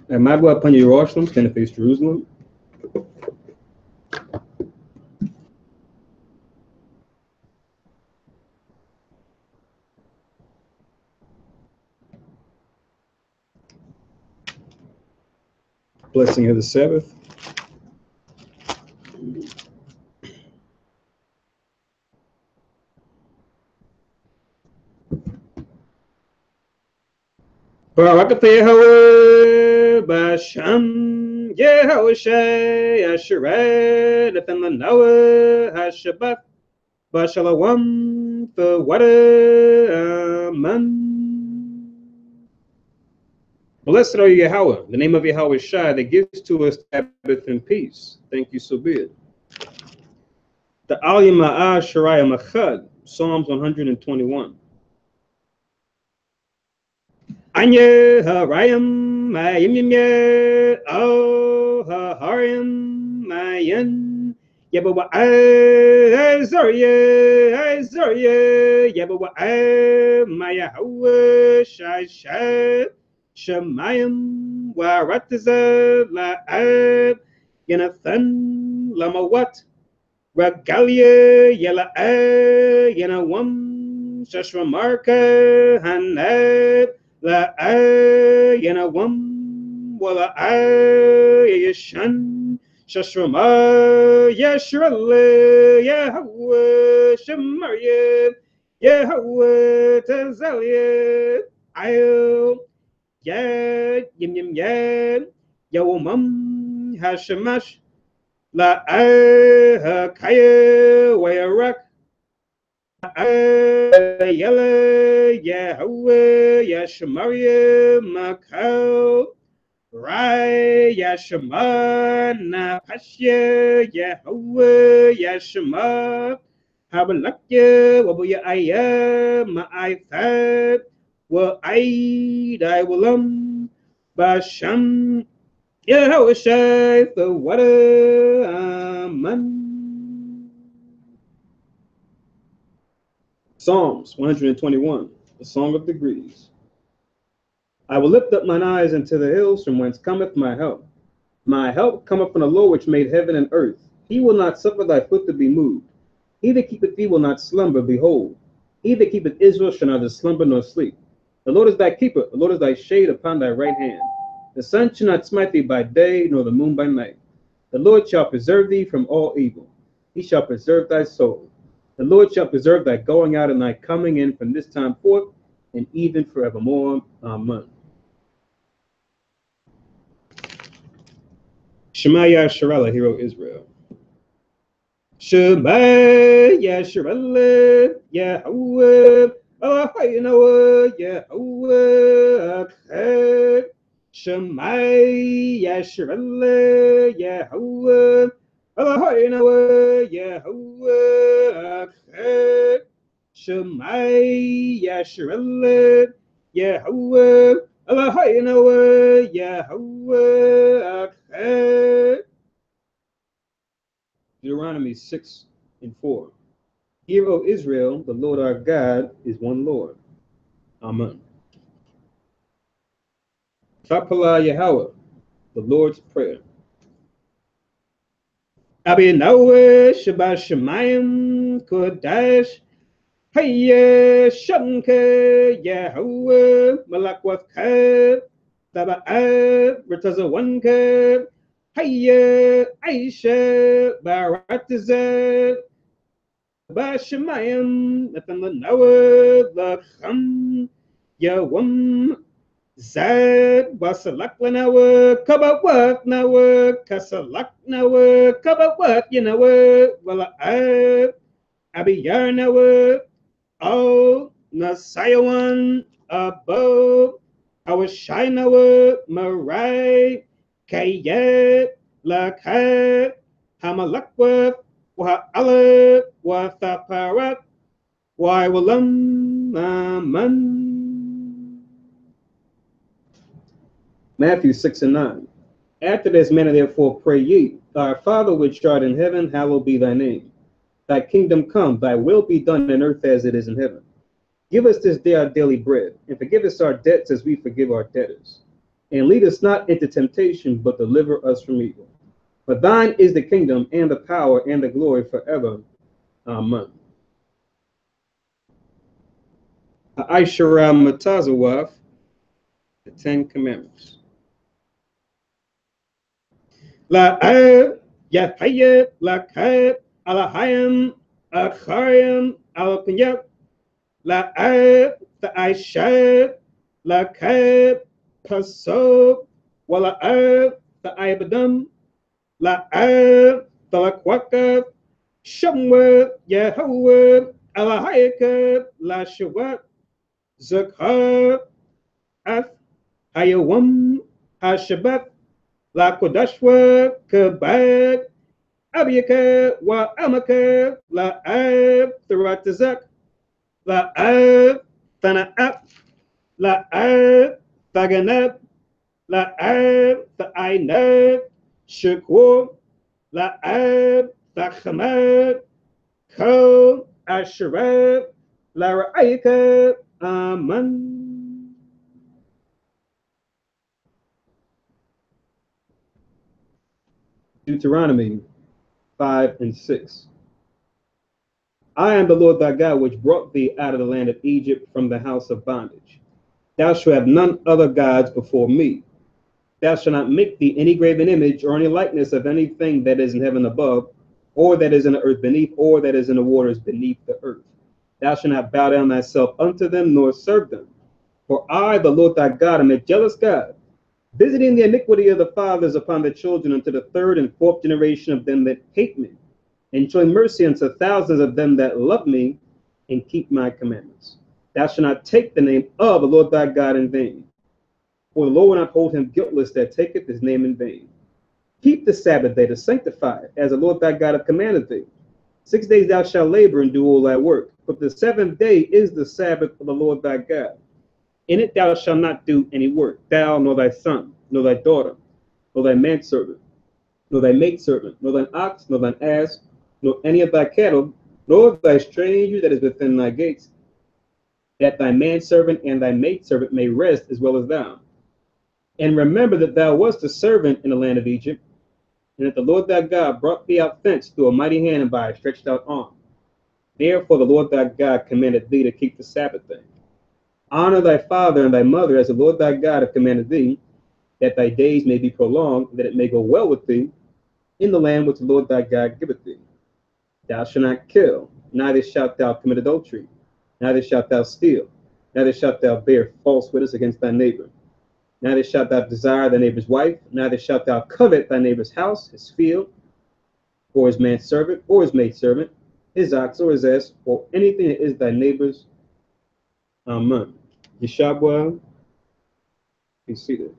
And Magua upon Jerusalem, stand to face Jerusalem. Blessing of the Sabbath. Barak Yehovah Basham Yehoshai Ashered Ethan Noah Hashabbat Bashalawam the water Amen. Blessed are you, Yahweh, the name of Yahweh Shai that gives to us Sabbath and peace. Thank you, so be it. The Aliyah Ma'ah Shariah Machad, Psalms 121. Anya Harayam Mayim Oh Harim Mayan Yabawa Azarya Yabawa Mayahawa Shai Shemayim Warataza La'ab Yanathan Lamawat Ragalia Yala Yanawam Shashramarka Hanab La Yanawam Wala Yashan Shashrama Yashrale Yahweh Shemaria Yahweh Tazalia I'll Yim Yawamam Hashemash La Kaya Wayarak Yella Yahweh Yashmaria Makau Rai Yashma Pashya Yahweh Yashma Habalakya Wabuya Aya Ma'aifat Wa Aid I Willam Basham Yahweh Shai the water Amen. Psalms 121, the Song of Degrees. I will lift up mine eyes into the hills, from whence cometh my help. My help cometh from the Lord, which made heaven and earth. He will not suffer thy foot to be moved. He that keepeth thee will not slumber. Behold, he that keepeth Israel shall neither slumber nor sleep. The Lord is thy keeper, the Lord is thy shade upon thy right hand. The sun shall not smite thee by day, nor the moon by night. The Lord shall preserve thee from all evil. He shall preserve thy soul. The Lord shall preserve thy going out and thy coming in from this time forth, and even forevermore. Amen. Shema Yasharallah, Hero Israel. Shema Yasharallah, Yahweh, Eloheinu, Yahweh, Echad. Shema Yasharallah, Yahweh, Eloheinu, Yahweh, Echad. Shema Yasharallah, Yahweh, Eloheinu, Yahweh, Echad. Deuteronomy 6:4. Hear, O Israel, the Lord our God is one Lord. Amen. Chapala Yahweh, the Lord's Prayer. Abinawe Shabbat Shemayim Kodash Hayya Shanka Yahweh Malakwavka Taba'at Ratazawanka Hayya Aisha Baratazat Bashamayim Nathanawa Lacham Yawam Zad Wasalakanawa Kabawat Nawa Kasalak Nawa Kabawat Yanawa Wala Abiyar Nawa O Nasayawan Abo Awashinawa Marai Kayet Lakat Hamalakwa Wa'ala Wathaparat Wawalam Aman. Matthew 6:9. After this manner, therefore, pray ye, Our Father which art in heaven, hallowed be thy name. Thy kingdom come, thy will be done on earth as it is in heaven. Give us this day our daily bread, and forgive us our debts as we forgive our debtors. And lead us not into temptation, but deliver us from evil. For thine is the kingdom and the power and the glory forever. Amen. Aishara Matazawaf, the Ten Commandments. La ya hayat la khat ala hayam akhayam al kunyat la the aishat la khat paso wala the ibadam la the lakwaka shamwa yahwa ala hayaka la shawat zakha ath hayawam hashabat la kodashwa kabad abiyaka wa amaka la ab thiratazak la ab thana'at la ab thaganab la ab tha'ainab shakur la ab thakhamad ko asharab la ra'ayka aman. Deuteronomy 5 and 6. I am the Lord thy God, which brought thee out of the land of Egypt from the house of bondage. Thou shalt have none other gods before me. Thou shalt not make thee any graven image or any likeness of anything that is in heaven above, or that is in the earth beneath, or that is in the waters beneath the earth. Thou shalt not bow down thyself unto them, nor serve them. For I, the Lord thy God, am a jealous God, visiting the iniquity of the fathers upon the children unto the third and fourth generation of them that hate me, and showing mercy unto thousands of them that love me and keep my commandments. Thou shalt not take the name of the Lord thy God in vain, for the Lord will not hold him guiltless that taketh his name in vain. Keep the Sabbath day to sanctify it, as the Lord thy God hath commanded thee. 6 days thou shalt labor and do all thy work, but the seventh day is the Sabbath of the Lord thy God. In it thou shalt not do any work, thou, nor thy son, nor thy daughter, nor thy manservant, nor thy maidservant, nor thine ox, nor thine ass, nor any of thy cattle, nor thy stranger that is within thy gates, that thy manservant and thy maidservant may rest as well as thou. And remember that thou wast a servant in the land of Egypt, and that the Lord thy God brought thee out thence through a mighty hand and by a stretched out arm. Therefore the Lord thy God commanded thee to keep the Sabbath day. Honor thy father and thy mother as the Lord thy God hath commanded thee, that thy days may be prolonged, that it may go well with thee in the land which the Lord thy God giveth thee. Thou shalt not kill, neither shalt thou commit adultery, neither shalt thou steal, neither shalt thou bear false witness against thy neighbor, neither shalt thou desire thy neighbor's wife, neither shalt thou covet thy neighbor's house, his field, or his manservant, or his maidservant, his ox, or his ass, or anything that is thy neighbor's. Amen. Yeshabwa, be seated.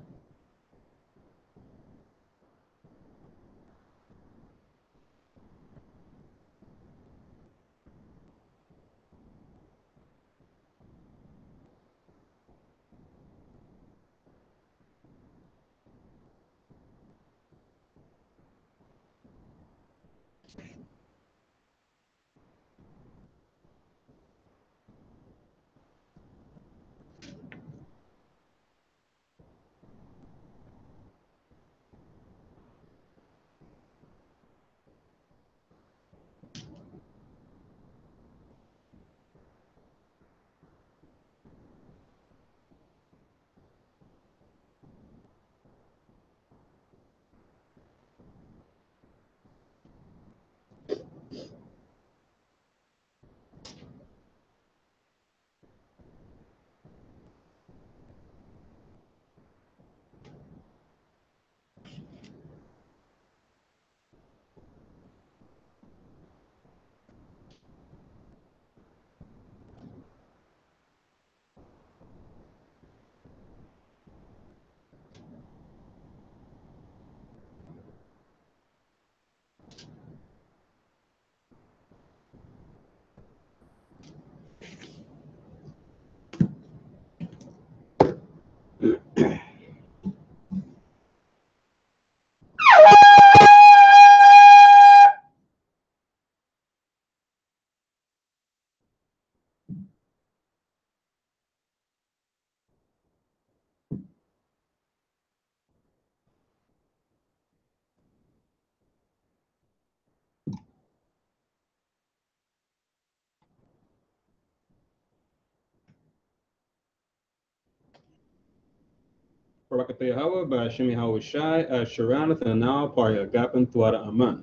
Barakatha Yahweh, Bashim Yahweh Shai, Sharaneth, and now Parya Gapan Tuara Aman.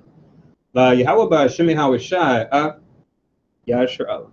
Yahweh Bashim Yahweh Shai, Yashar Allah.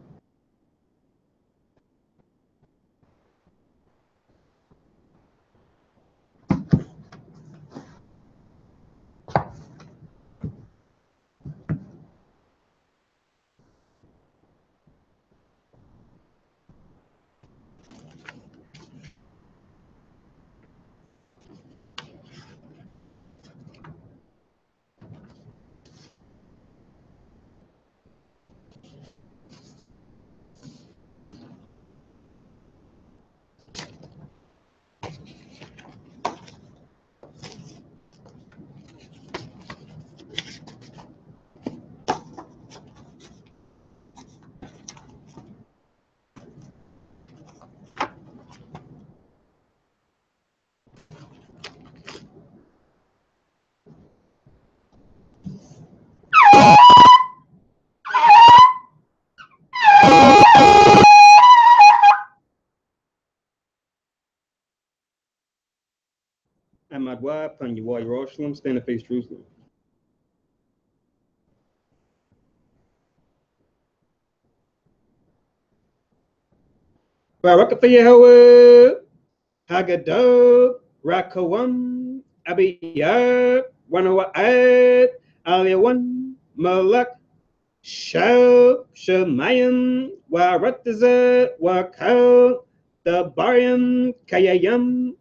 Amadwa, Panyawa, Jerusalem, stand and face Jerusalem. Barakatha Yahweh, Haggadah, Rakawam, Abiyah, Wanawa'ad, Aliyawan, Malak, Shal, Shemayim, Warataza, Wakal, Dabarium, Kayayam,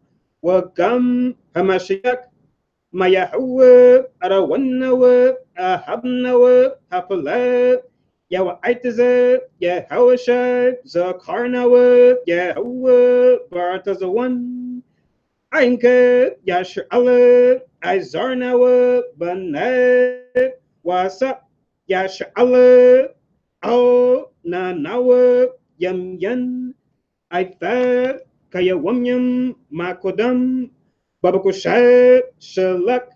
Wagam, Hamashiach, Mayahuwa, Arawanawa, Ahabnawa, Hapalat, Yawaitaza, Yahawashai, Zakarnawa, Yahuwa, Baratazawan, Ainka, Yashar Allah, Izarnawa, Banat, Wasa, Yashar Allah, Al, Nanawa, Yam Yan, Aitha, Kayawamyam, Makodam, Babakushat, Shalak,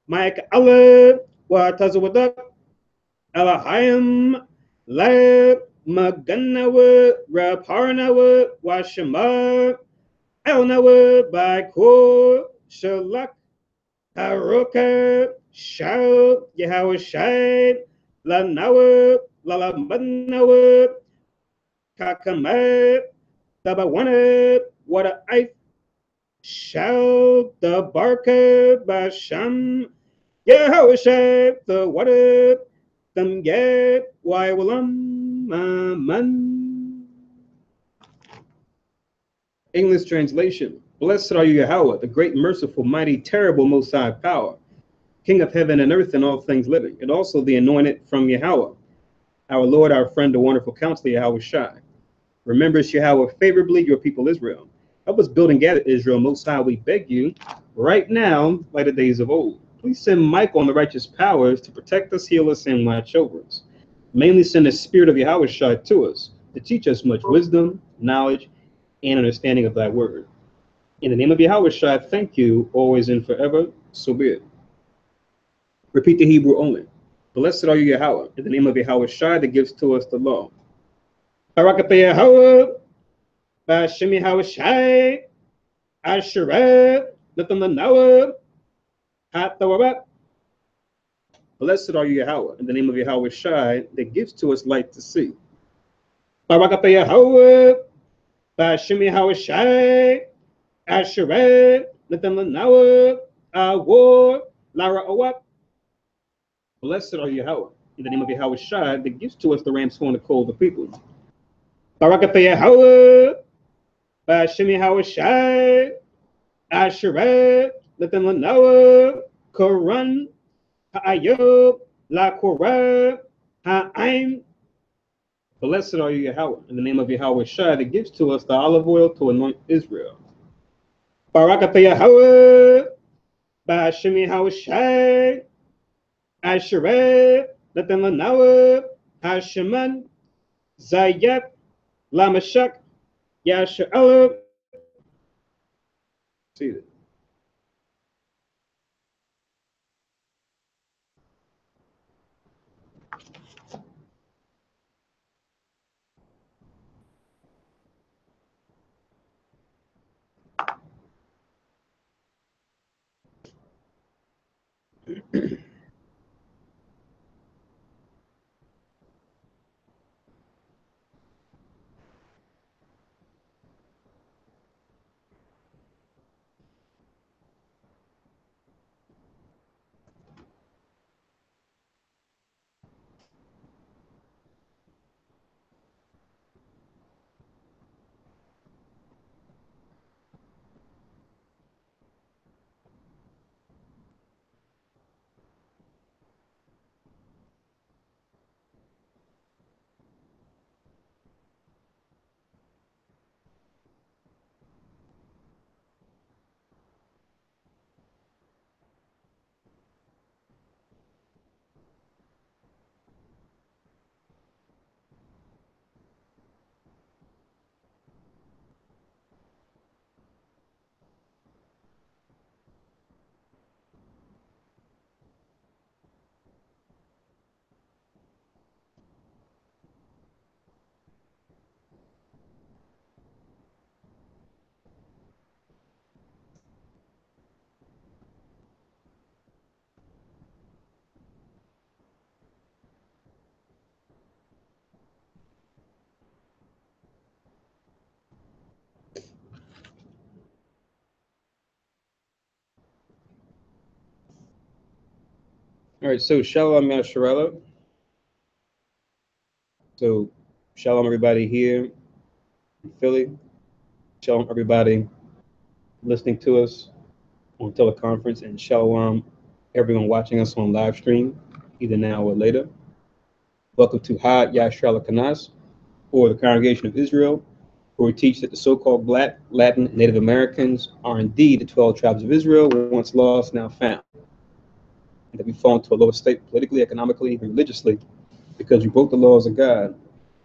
Mike Allah, Watazawadak, Alahayam, Lab, Maganawa, Raparnawa, Washama, Elnawa, Bakor, Shalak, Haroka, Shal, Yahweh Shai, Lanawa, Lalamanawa, Kakamat, Tabawana, Wada I shall the barker Basham, Yahweh the water, them get why will man. English translation. Blessed are you, Yahweh, the great, merciful, mighty, terrible, most high power, King of heaven and earth and all things living, and also the anointed from Yahweh, our Lord, our friend, the wonderful counselor, Yahweh Shai. Remember, Yahweh, favorably your people Israel. Help us build and gather Israel, most high, we beg you, right now, like the days of old. Please send Michael and the righteous powers to protect us, heal us, and watch over us. Mainly send the spirit of Yahweh Shai to us, to teach us much wisdom, knowledge, and understanding of thy word. In the name of Yahweh Shai, thank you, always and forever, so be it. Repeat the Hebrew only. Blessed are you, Yahweh, in the name of Yahweh Shai that gives to us the law. Barakatha Yahweh, Bashim Yahweh Shai, Asherah, Nathanawa, Hatawarat. Blessed are you, Yahweh, in the name of Yahweh Shai that gives to us light to see. Barakatha Yahweh, Bashim Yahweh Shai, Asherah, Nathanawa, Awar, Lara Awat. Blessed are you, Yahweh, in the name of Yahweh Shai that gives to us the ram's horn to call the people. Barakatha Yahweh, Bashim Yahweh Shai, Asherah, Nathanawa, Quran, Ha'ayub, La Korah, Ha'aim. Blessed are you, Yahweh, in the name of Yahweh Shai that gives to us the olive oil to anoint Israel. Barakatha Yahweh, Bashim Yahweh Shai, Asherah, Nathanawa, Hasheman, Zayat, Lamashak, Yasher Allah. See it. All right, so Shalom Yasharala. So Shalom everybody here in Philly. Shalom everybody listening to us on teleconference, and Shalom everyone watching us on live stream, either now or later. Welcome to Had Yasharala Kanas, or the Congregation of Israel, where we teach that the so-called Black, Latin, and Native Americans are indeed the 12 tribes of Israel, once lost, now found, and that we fall into a lower state politically, economically, even religiously, because we broke the laws of God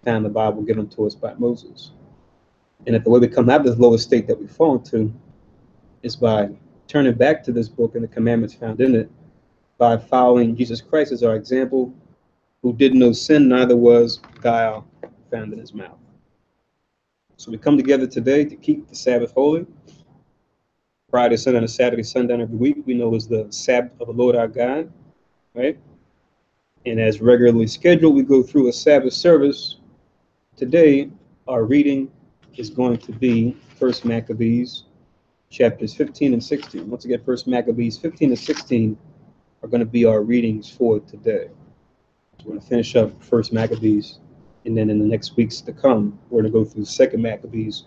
found in the Bible given to us by Moses. And that the way we come out of this lower state that we fall into is by turning back to this book and the commandments found in it, by following Jesus Christ as our example, who did no sin, neither was guile found in his mouth. So we come together today to keep the Sabbath holy. Friday, sundown, and Saturday, sundown every week, we know is the Sabbath of the Lord our God, right? And as regularly scheduled, we go through a Sabbath service. Today, our reading is going to be First Maccabees, chapters 15 and 16. Once again, First Maccabees 15 and 16 are going to be our readings for today. So we're going to finish up First Maccabees, and then in the next weeks to come, we're going to go through Second Maccabees,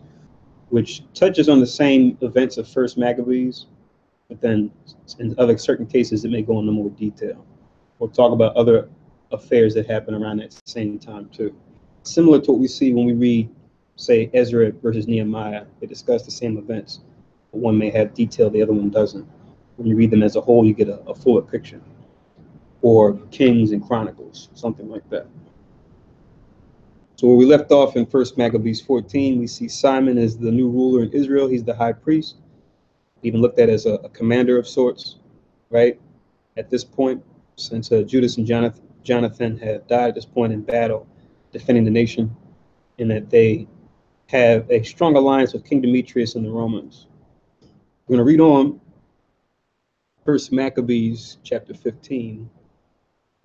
which touches on the same events of First Maccabees, but then in other certain cases, it may go into more detail. We'll talk about other affairs that happen around that same time too. Similar to what we see when we read, say, Ezra versus Nehemiah. They discuss the same events, but one may have detail, the other one doesn't. When you read them as a whole, you get a fuller picture. Or Kings and Chronicles, something like that. So where we left off in First Maccabees 14, we see Simon as the new ruler in Israel. He's the high priest, even looked at as a commander of sorts, right? At this point, since Judas and Jonathan have died at this point in battle, defending the nation, and that they have a strong alliance with King Demetrius and the Romans. We're going to read on First Maccabees chapter 15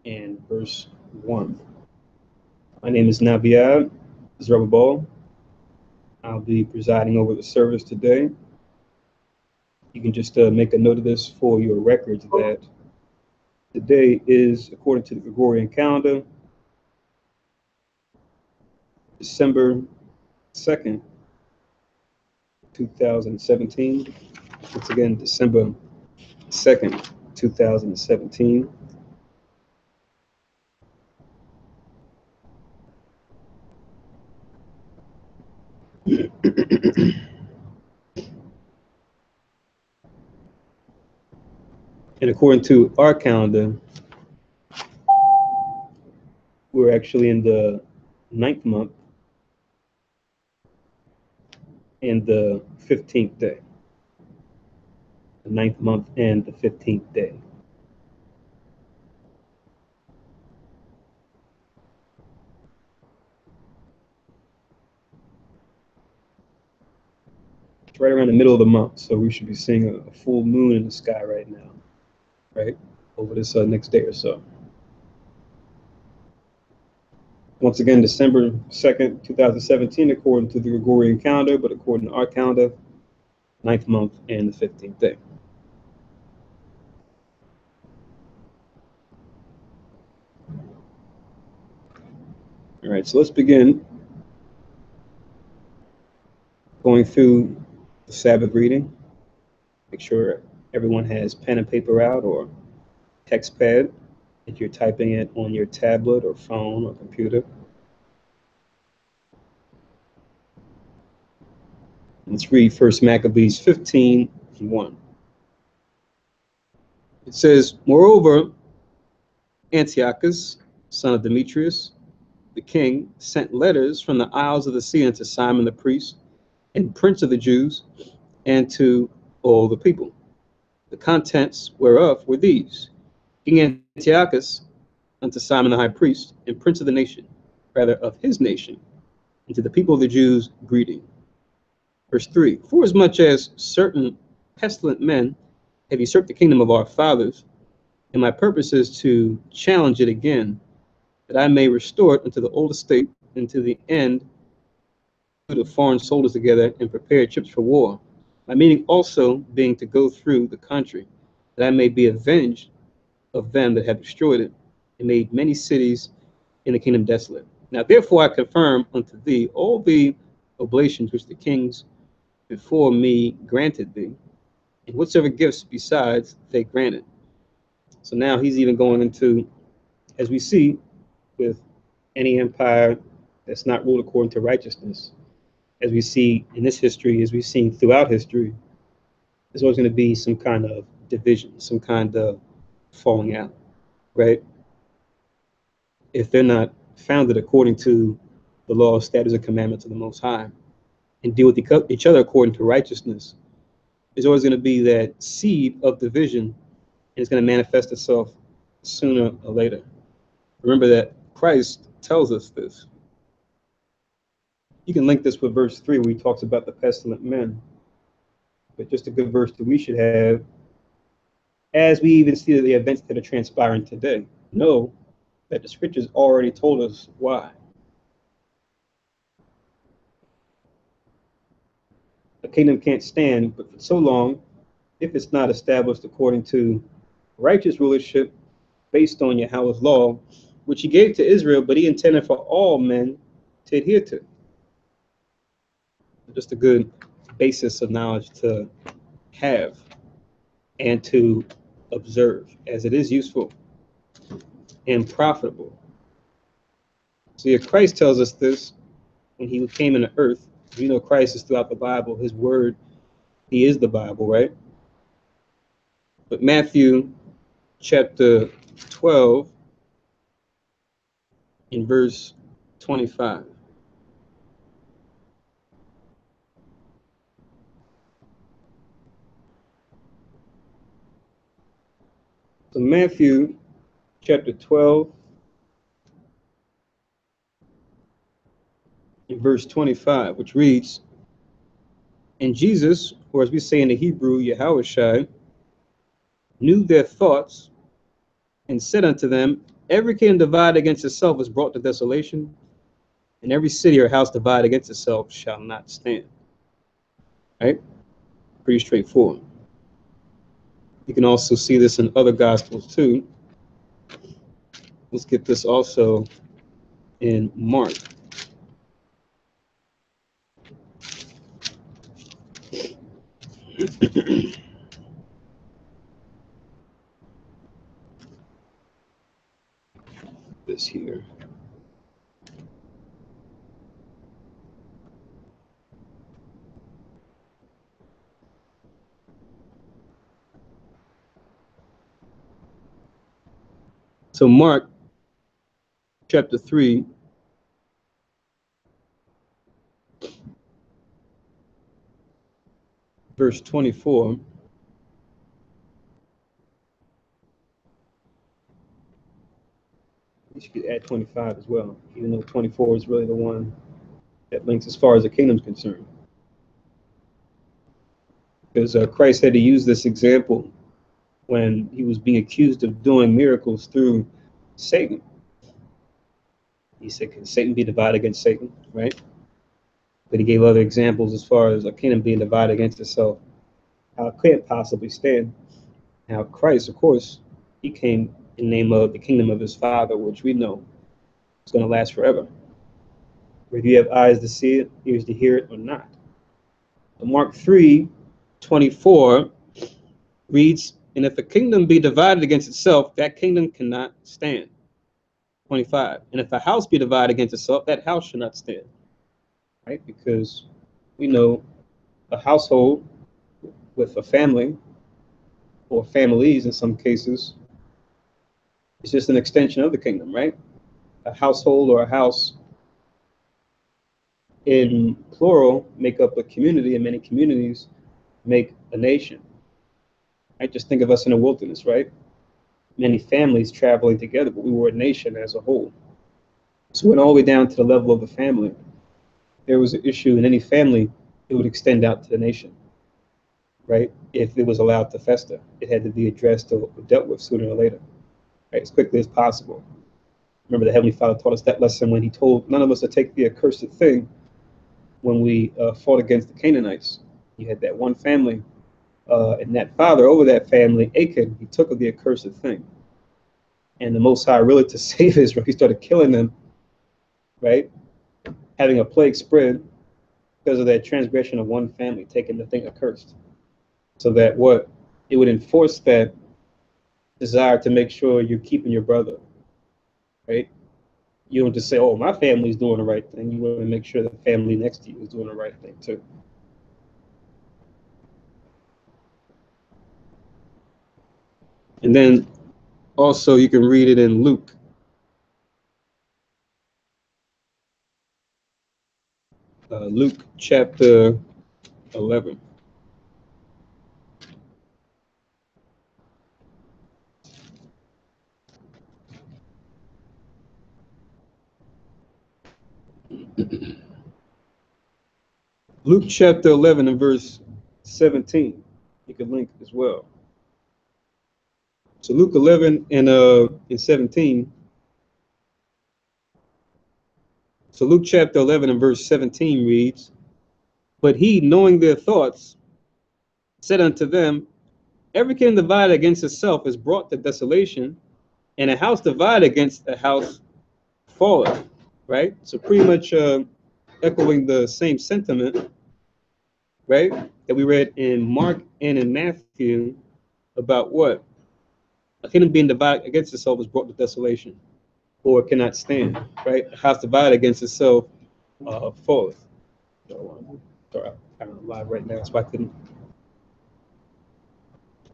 and verse 1. My name is Nabiad Zerubbabel. I'll be presiding over the service today. You can just make a note of this for your records that today is, according to the Gregorian calendar, December 2nd, 2017. Once again, December 2nd, 2017. And according to our calendar, we're actually in the 9th month and the 15th day. The 9th month and the 15th day. It's right around the middle of the month, so we should be seeing a full moon in the sky right now, right? over this next day or so. Once again, December 2nd, 2017, according to the Gregorian calendar, but according to our calendar, 9th month and the 15th day. All right, so let's begin going through the Sabbath reading. Make sure everyone has pen and paper out or text pad if you're typing it on your tablet or phone or computer. Let's read first Maccabees 15:1. It says, moreover, Antiochus, son of Demetrius, the king, sent letters from the isles of the sea unto Simon the priest and prince of the Jews, and to all the people. The contents whereof were these: King Antiochus unto Simon the high priest and prince of the nation, rather of his nation, and to the people of the Jews greeting. Verse 3, forasmuch as certain pestilent men have usurped the kingdom of our fathers, and my purpose is to challenge it again, that I may restore it unto the old estate, and to the end the foreign soldiers together and prepare ships for war. My meaning also being to go through the country, that I may be avenged of them that have destroyed it, and made many cities in the kingdom desolate. Now therefore I confirm unto thee all the oblations which the kings before me granted thee, and whatsoever gifts besides they granted. So now he's even going into, as we see with any empire that's not ruled according to righteousness, as we see in this history, as we've seen throughout history, there's always going to be some kind of division, some kind of falling out, right? If they're not founded according to the law, statutes, and commandments of the Most High, and deal with each other according to righteousness, there's always going to be that seed of division, and it's going to manifest itself sooner or later. Remember that Christ tells us this. You can link this with verse 3 where he talks about the pestilent men, but just a good verse that we should have as we even see the events that are transpiring today. Know that the scriptures already told us why. A kingdom can't stand, but for so long, if it's not established according to righteous rulership based on Yahweh's law, which he gave to Israel, but he intended for all men to adhere to. Just a good basis of knowledge to have and to observe, as it is useful and profitable. So if Christ tells us this when he came into earth, you know Christ is throughout the Bible, his word, he is the Bible, right? But Matthew chapter 12 in verse 25. So Matthew chapter 12 in verse 25, which reads, and Jesus, or as we say in the Hebrew, Yahushua, knew their thoughts and said unto them, every kingdom divided against itself is brought to desolation, and every city or house divided against itself shall not stand. Right? Pretty straightforward. You can also see this in other gospels too. Let's get this also in Mark. This here. So Mark chapter 3, verse 24. You could add 25 as well, even though 24 is really the one that links as far as the kingdom's concerned. Because Christ had to use this example when he was being accused of doing miracles through Satan. He said, can Satan be divided against Satan, right? But he gave other examples as far as a kingdom being divided against itself, how it can't possibly stand. Now Christ, of course, he came in the name of the kingdom of his Father, which we know is going to last forever. Whether you have eyes to see it, ears to hear it, or not. Mark 3:24 reads, and if a kingdom be divided against itself, that kingdom cannot stand. 25. And if a house be divided against itself, that house should not stand. Right? Because we know a household with a family, or families in some cases, is just an extension of the kingdom, right? A household or a house in plural make up a community, and many communities make a nation. Right? Just think of us in the wilderness, right? Many families traveling together, but we were a nation as a whole. So went all the way down to the level of the family. There was an issue in any family, it would extend out to the nation, right? If it was allowed to fester, it had to be addressed or dealt with sooner or later, right? As quickly as possible. Remember, the Heavenly Father taught us that lesson when he told none of us to take the accursed thing when we fought against the Canaanites. You had that one family, and that father over that family, Achan, he took of the accursed thing. And the Most High, really to save Israel, he started killing them, right? Having a plague spread because of that transgression of one family, taking the thing accursed. So that what? It would enforce that desire to make sure you're keeping your brother, right? You don't just say, oh, my family's doing the right thing. You want to make sure the family next to you is doing the right thing too. And then also you can read it in Luke. Luke chapter 11. Luke chapter 11 and verse 17. You can link as well. So Luke 11 and 17. So Luke chapter 11 and verse 17 reads, but he, knowing their thoughts, said unto them, every kingdom divided against itself is brought to desolation, and a house divided against a house falleth. Right? So pretty much echoing the same sentiment, right, that we read in Mark and in Matthew about what? A kingdom being divided against itself is brought to desolation, or it cannot stand, right? A house divided against itself falleth. Sorry, I'm live right now, so I couldn't.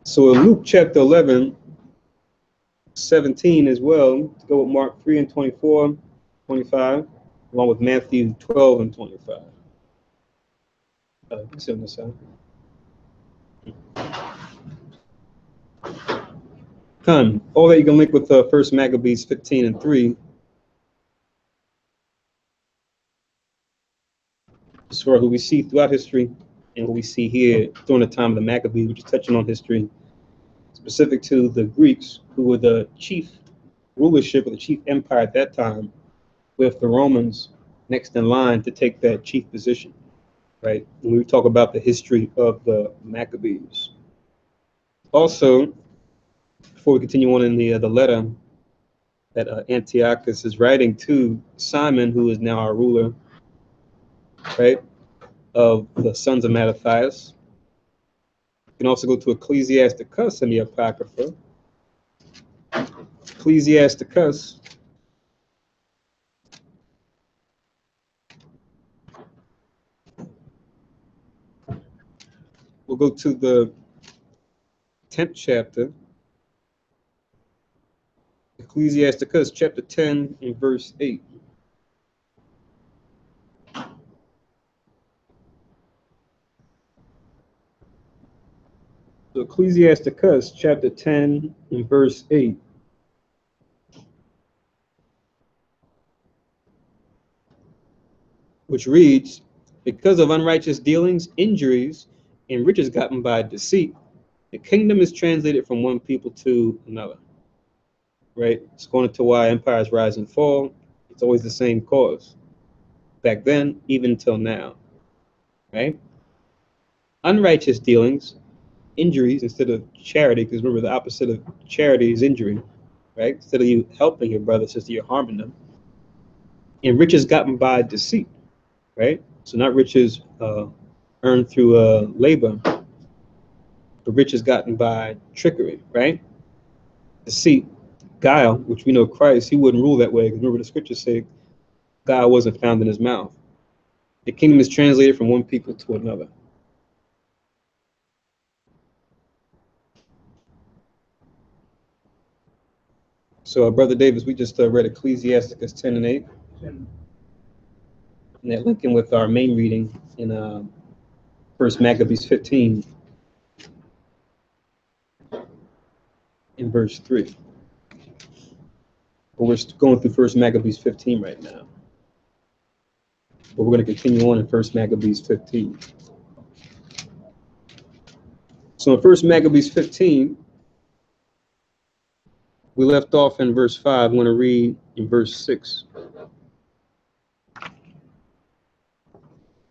So in Luke chapter 11, 17 as well, to go with Mark 3 and 24, 25, along with Matthew 12 and 25. It's on the side. All that you can link with First Maccabees 15 and 3. As far as what we see throughout history and what we see here during the time of the Maccabees, which is touching on history specific to the Greeks, who were the chief rulership or the chief empire at that time, with the Romans next in line to take that chief position, right? When we talk about the history of the Maccabees. Also, before we continue on in the letter that Antiochus is writing to Simon, who is now our ruler, right, of the sons of Mattathias. You can also go to Ecclesiasticus in the Apocrypha. Ecclesiasticus. We'll go to the 10th chapter. Ecclesiasticus chapter 10 and verse 8. So Ecclesiasticus chapter 10 and verse 8. Which reads, because of unrighteous dealings, injuries, and riches gotten by deceit, The kingdom is translated from one people to another, right? It's going into why empires rise and fall. It's always the same cause. Back then, even till now, right? Unrighteous dealings, injuries instead of charity, because remember the opposite of charity is injury, right? Instead of you helping your brother, sister, you're harming them. And riches gotten by deceit, right? So not riches earned through labor, but riches gotten by trickery, right? Deceit, guile, which we know Christ, he wouldn't rule that way. Because remember the scriptures say, guile wasn't found in his mouth. The kingdom is translated from one people to another. So, Brother Davis, we just read Ecclesiasticus 10 and 8. And that linking with our main reading in First Maccabees 15 in verse 3. But we're going through First Maccabees 15 right now. But we're going to continue on in First Maccabees 15. So in First Maccabees 15, we left off in verse 5. I'm going to read in verse 6,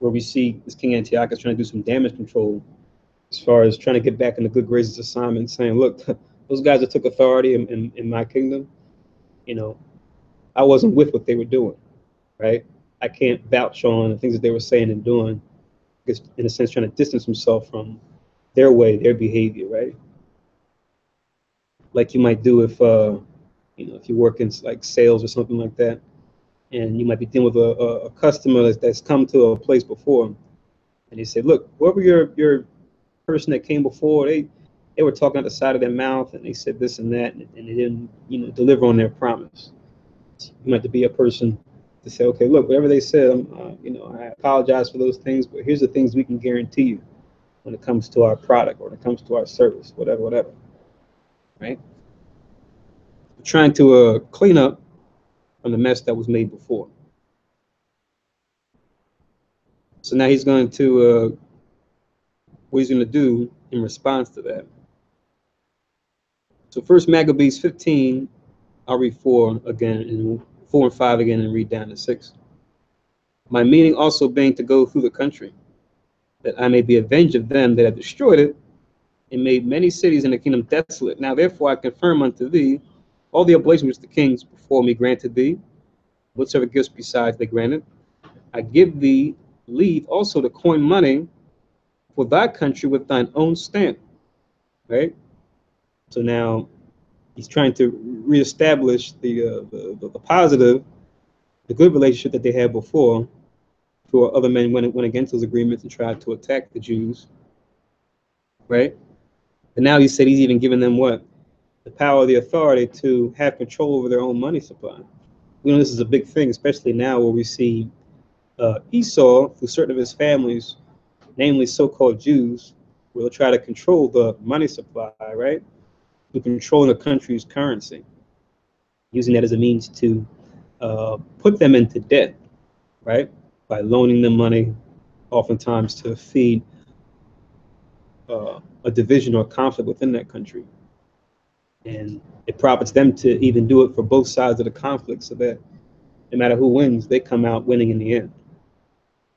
where we see this King Antiochus trying to do some damage control as far as trying to get back in the good graces of Simon, saying, look, those guys that took authority in my kingdom, you know, I wasn't with what they were doing, right? I can't vouch on the things that they were saying and doing, because in a sense, trying to distance himself from their way, their behavior, right? Like you might do if, if you work in like sales or something like that, and you might be dealing with a customer that's come to a place before, and they say, look, whoever your person that came before, they were talking at the side of their mouth, and they said this and that, and they didn't, deliver on their promise. You might have to be a person to say, okay, look, whatever they said, I apologize for those things, but here's the things we can guarantee you when it comes to our product or when it comes to our service, whatever, right? We're trying to clean up from the mess that was made before. So now he's going to, what he's going to do in response to that. So first Maccabees 15, I'll read 4 again, and 4 and 5 again, and read down to 6. My meaning also being to go through the country, that I may be avenged of them that have destroyed it, and made many cities in the kingdom desolate. Now therefore I confirm unto thee all the oblations which the kings before me granted thee, whatsoever gifts besides they granted. I give thee leave also to coin money for thy country with thine own stamp, right? So now he's trying to reestablish the positive, the good relationship that they had before, before other men went against those agreements and tried to attack the Jews, right? And now he said he's even giving them what? The power, the authority to have control over their own money supply. We know this is a big thing, especially now where we see Esau, through certain of his families, namely so-called Jews, will try to control the money supply, right? Through controlling the country's currency, using that as a means to put them into debt, right? By loaning them money, oftentimes to feed a division or conflict within that country. And it profits them to even do it for both sides of the conflict, so that no matter who wins, they come out winning in the end,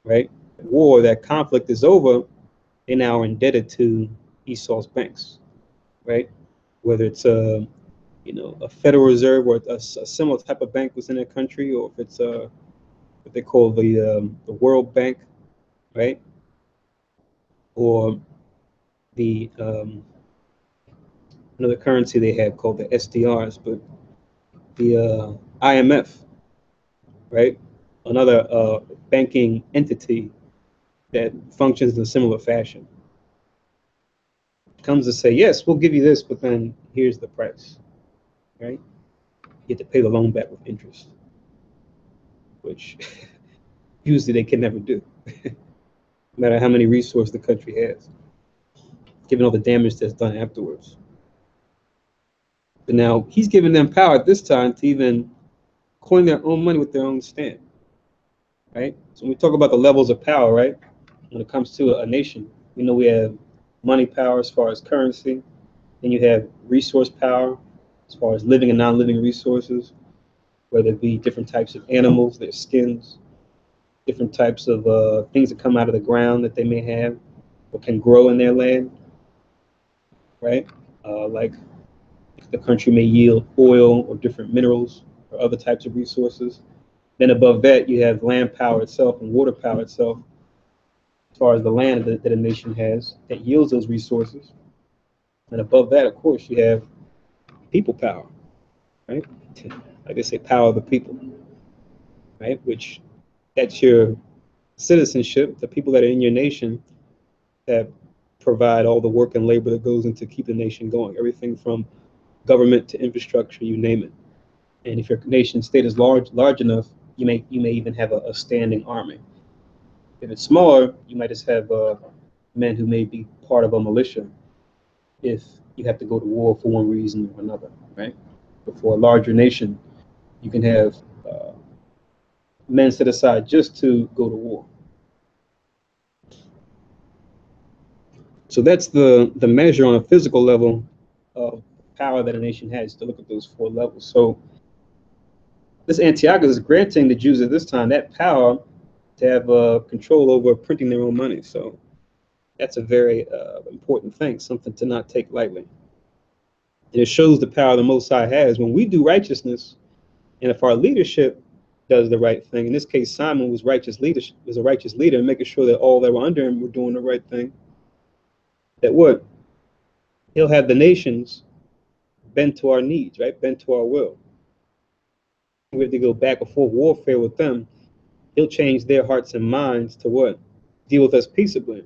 right? War, that conflict is over, they now are indebted to Esau's banks, right? Whether it's a Federal Reserve or a similar type of bank within their country, or if it's what they call the World Bank, right? Or the another currency they have called the SDRs, but the IMF, right? Another banking entity that functions in a similar fashion, comes to say, yes, we'll give you this, but then here's the price, right? You have to pay the loan back with interest, which usually they can never do, no matter how many resources the country has, given all the damage that's done afterwards. But now he's giving them power at this time to even coin their own money with their own stamp, right? So when we talk about the levels of power, right, when it comes to a nation, we know we have money power as far as currency. Then you have resource power as far as living and non-living resources, whether it be different types of animals, their skins, different types of things that come out of the ground that they may have or can grow in their land, right? Like the country may yield oil or different minerals or other types of resources. Then above that, you have land power itself and water power itself, as far as the land that a nation has that yields those resources. And above that, of course, you have people power, right? Like they say, power of the people, right? Which that's your citizenship, the people that are in your nation that provide all the work and labor that goes into keeping the nation going, everything from government to infrastructure, you name it. And if your nation state is large enough, you may even have a standing army. If it's smaller, you might just have men who may be part of a militia if you have to go to war for one reason or another, right? But for a larger nation, you can have men set aside just to go to war. So that's the measure on a physical level of power that a nation has, to look at those four levels. So this Antiochus is granting the Jews at this time that power to have control over printing their own money. So that's a very important thing, something to not take lightly. And it shows the power the Most High has. When we do righteousness, and if our leadership does the right thing, in this case, Simon was a righteous leader, and making sure that all that were under him were doing the right thing, that what? He'll have the nations bend to our needs, right? Bend to our will. We have to go back and forth warfare with them. He'll change their hearts and minds to what? Deal with us peaceably.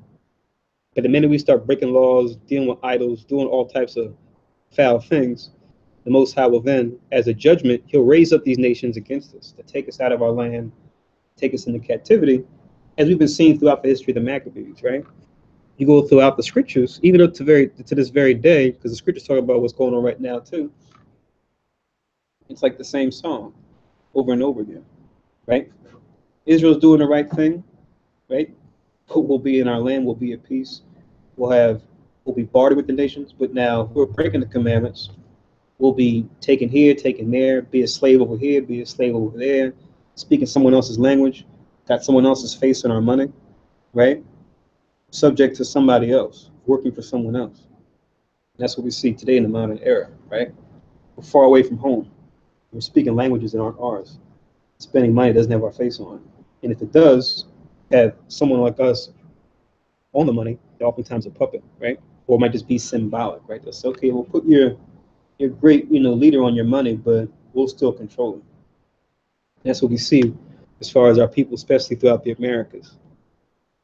But the minute we start breaking laws, dealing with idols, doing all types of foul things, the Most High will then, as a judgment, he'll raise up these nations against us to take us out of our land, take us into captivity, as we've been seeing throughout the history of the Maccabees, right? You go throughout the scriptures, even up to this very day, because the scriptures talk about what's going on right now too. It's like the same song over and over again, right? Israel's doing the right thing, right? We'll be in our land, we'll be at peace, we'll be bartered with the nations, but now we're breaking the commandments. We'll be taken here, taken there, be a slave over here, be a slave over there, speaking someone else's language, got someone else's face on our money, right? Subject to somebody else, working for someone else. And that's what we see today in the modern era, right? We're far away from home. We're speaking languages that aren't ours. Spending money that doesn't have our face on. And if it does have someone like us on the money, they're oftentimes a puppet, right? Or it might just be symbolic, right? That's okay, we'll put your great, leader on your money, but we'll still control it. That's what we see as far as our people, especially throughout the Americas.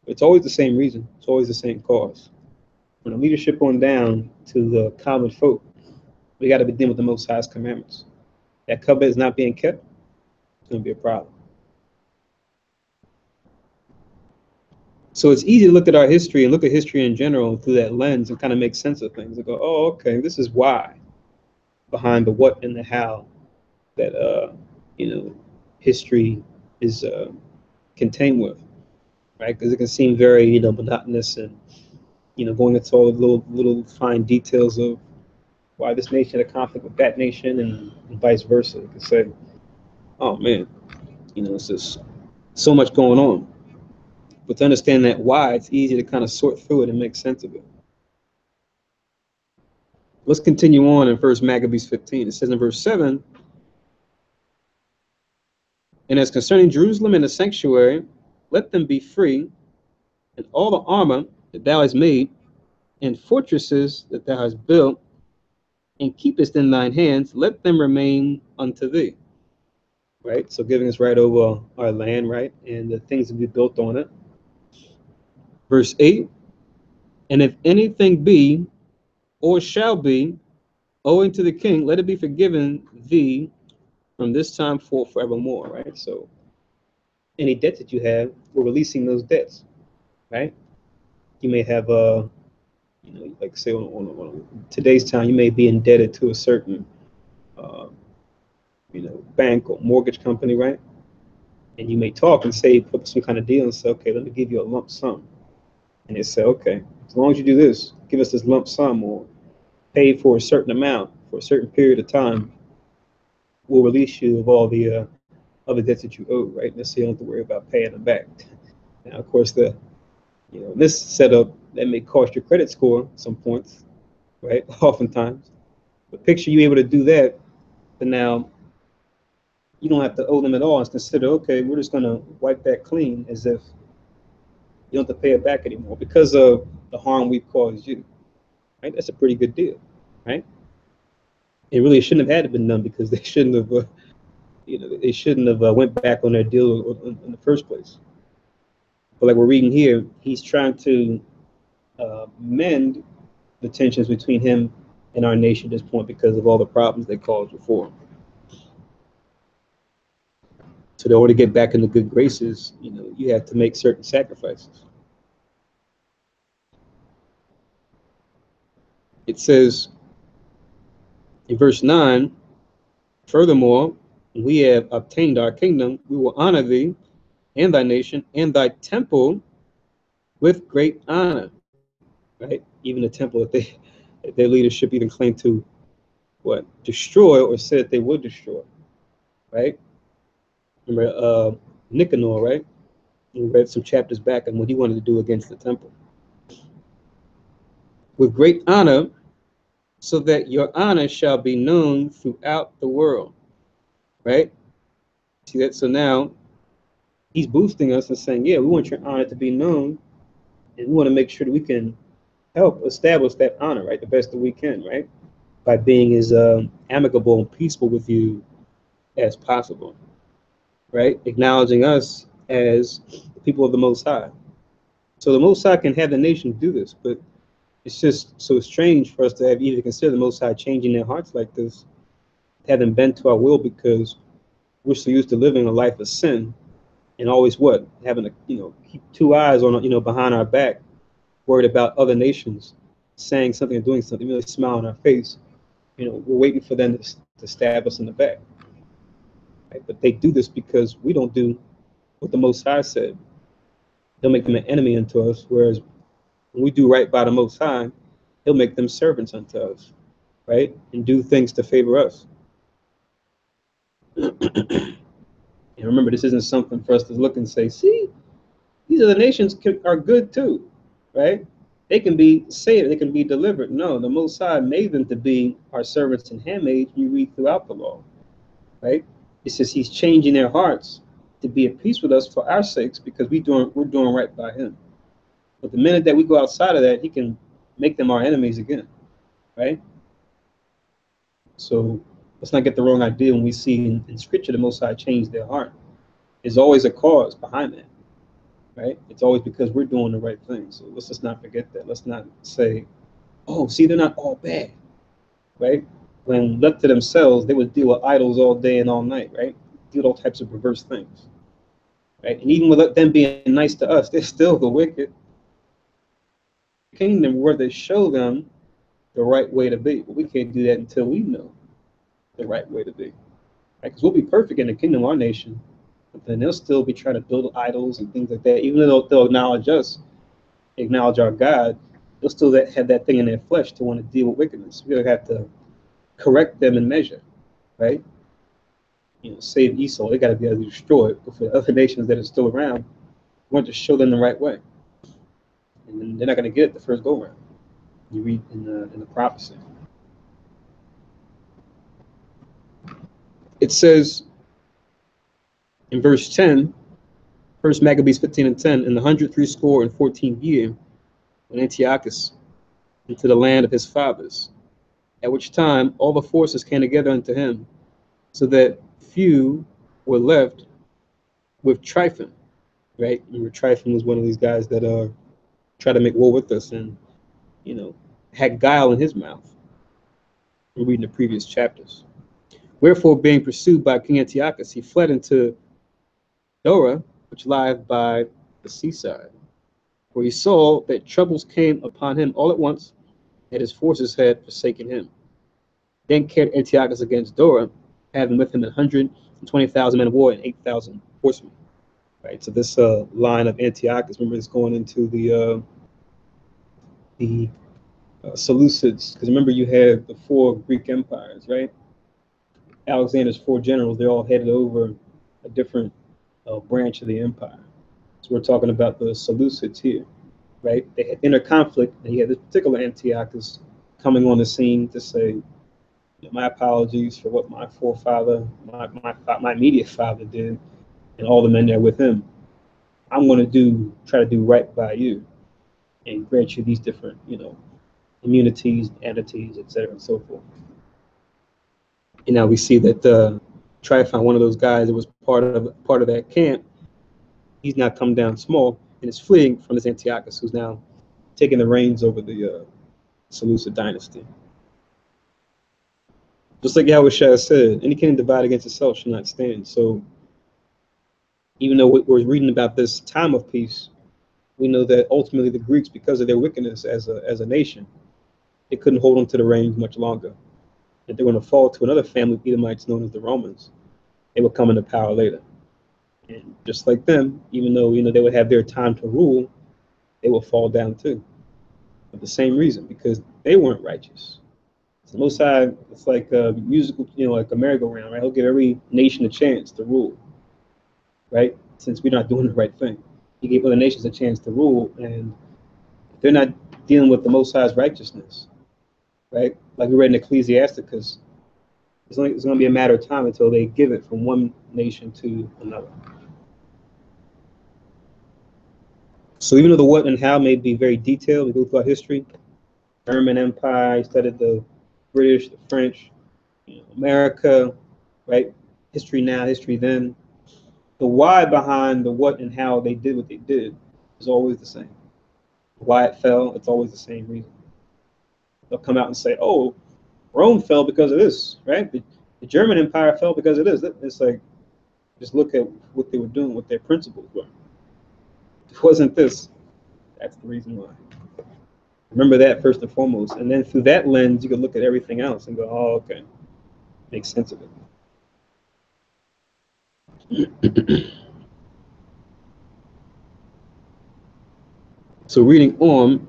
It's always the same reason. It's always the same cause. From the leadership on down to the common folk, we got to be dealing with the Most High's commandments. That covenant is not being kept, it's going to be a problem. So it's easy to look at our history and look at history in general through that lens and kind of make sense of things and go, oh, okay, this is why, behind the what and the how that history is contained with, right? Because it can seem very monotonous and going into all the little fine details of why this nation had a conflict with that nation and vice versa. You can say, oh man, it's just so much going on. But to understand that why, it's easy to kind of sort through it and make sense of it. Let's continue on in First Maccabees 15. It says in verse 7, and as concerning Jerusalem and the sanctuary, let them be free, and all the armor that thou hast made, and fortresses that thou hast built, and keepest in thine hands, let them remain unto thee. Right? So giving us right over our land, right? And the things that we built on it. Verse 8, and if anything be or shall be owing to the king, let it be forgiven thee from this time forth forevermore, right? So any debt that you have, we're releasing those debts, right? You may have like say on today's time, you may be indebted to a certain bank or mortgage company, right? And you may talk and say, put some kind of deal and say, okay, let me give you a lump sum. And they say, okay, as long as you do this, give us this lump sum or pay for a certain amount for a certain period of time, we'll release you of all the other debts that you owe, right? And so you don't have to worry about paying them back. Now, of course, this setup that may cost your credit score some points, right? Oftentimes, but picture you able to do that, but now you don't have to owe them at all. It's considered okay. We're just gonna wipe that clean as if you don't have to pay it back anymore because of the harm we've caused you. Right? That's a pretty good deal, right? It really shouldn't have had to been done because they shouldn't have, they shouldn't have went back on their deal in the first place. But like we're reading here, he's trying to mend the tensions between him and our nation at this point because of all the problems they caused before. So in order to get back in the good graces, you have to make certain sacrifices. It says in verse 9, furthermore, we have obtained our kingdom, we will honor thee and thy nation and thy temple with great honor. Right? Even the temple that their leadership even claimed to destroy or said they would destroy. Right? Remember Nicanor, right? We read some chapters back on what he wanted to do against the temple. With great honor, so that your honor shall be known throughout the world. Right? See that? So now he's boosting us and saying, yeah, we want your honor to be known, and we want to make sure that we can help establish that honor, right, the best that we can, right, by being as amicable and peaceful with you as possible, right, acknowledging us as the people of the Most High. So the Most High can have the nation do this, but it's just so strange for us to have even consider the Most High changing their hearts like this, have them bend to our will because we're so used to living a life of sin and always having to keep two eyes on behind our back, worried about other nations saying something or doing something, really smile on our face. We're waiting for them to stab us in the back. Right? But they do this because we don't do what the Most High said. They'll make them an enemy unto us, whereas when we do right by the Most High, He'll make them servants unto us, right? And do things to favor us. And remember, this isn't something for us to look and say, see, these other nations are good too, right? They can be saved, they can be delivered. No, the Most High made them to be our servants and handmaids. You read throughout the law, right? It says He's changing their hearts to be at peace with us for our sakes because we're doing right by Him. But the minute that we go outside of that, He can make them our enemies again, right? So let's not get the wrong idea when we see in Scripture the Most High change their heart. There's always a cause behind that. Right? It's always because we're doing the right thing. So let's just not forget that. Let's not say, oh, see, they're not all bad, right? When left to themselves, they would deal with idols all day and all night, right? Do all types of perverse things, right? And even with them being nice to us, they're still the wicked. Kingdom where they show them the right way to be. But we can't do that until we know the right way to be, right? Because we'll be perfect in the kingdom of our nation, but then they'll still be trying to build idols and things like that. Even though they'll acknowledge us, acknowledge our God, they'll still have that thing in their flesh to want to deal with wickedness. We'll have to correct them in measure, right? Save Esau, they got to be able to destroy it. But for the other nations that are still around, we want to show them the right way. And then they're not going to get it the first go around. You read in the prophecy. It says in verse 10, 1 Maccabees 15:10, in the 114th year, when Antiochus into the land of his fathers, at which time all the forces came together unto him, so that few were left with Tryphon, right? Remember, Tryphon was one of these guys that tried to make war with us and, had guile in his mouth. We're reading the previous chapters. Wherefore, being pursued by King Antiochus, he fled into Dora, which lieth by the seaside, where he saw that troubles came upon him all at once, and his forces had forsaken him. Then cared Antiochus against Dora, having with him 120,000 men of war and 8,000 horsemen. Right. So this line of Antiochus, remember, is going into the the Seleucids, because remember you had the four Greek empires, right? Alexander's four generals, they all headed over a different branch of the empire. So we're talking about the Seleucids here, right? They had inner conflict, and you had this particular Antiochus coming on the scene to say, my apologies for what my forefather, my immediate father did, and all the men there with him. I'm going to try to do right by you, and grant you these different, immunities, entities, etc., and so forth. And now we see that Tryphon, one of those guys that was part of that camp, he's now come down small and is fleeing from this Antiochus, who's now taking the reins over the Seleucid dynasty. Just like Yahushua said, any kingdom divided against itself shall not stand. So even though we're reading about this time of peace, we know that ultimately the Greeks, because of their wickedness as a nation, they couldn't hold on to the reins much longer. That they're going to fall to another family of Edomites known as the Romans. They would come into power later. And just like them, even though they would have their time to rule, they will fall down too. For the same reason, because they weren't righteous. So Most High, it's like a musical, like a merry-go-round, right? He'll give every nation a chance to rule, right? Since we're not doing the right thing. He gave other nations a chance to rule, and if they're not dealing with the Most High's righteousness, right? Like we read in Ecclesiasticus, it's going to be a matter of time until they give it from one nation to another. So even though the what and how may be very detailed, we go through our history, German Empire, studied the British, the French, America, right? History now, history then. The why behind the what and how they did what they did is always the same. Why it fell, it's always the same reason. They'll come out and say, oh, Rome fell because of this, right? The German Empire fell because of this. It's like, just look at what they were doing, what their principles were. If it wasn't this, that's the reason why. Remember that first and foremost. And then through that lens, you can look at everything else and go, oh, okay, makes sense of it. So reading on,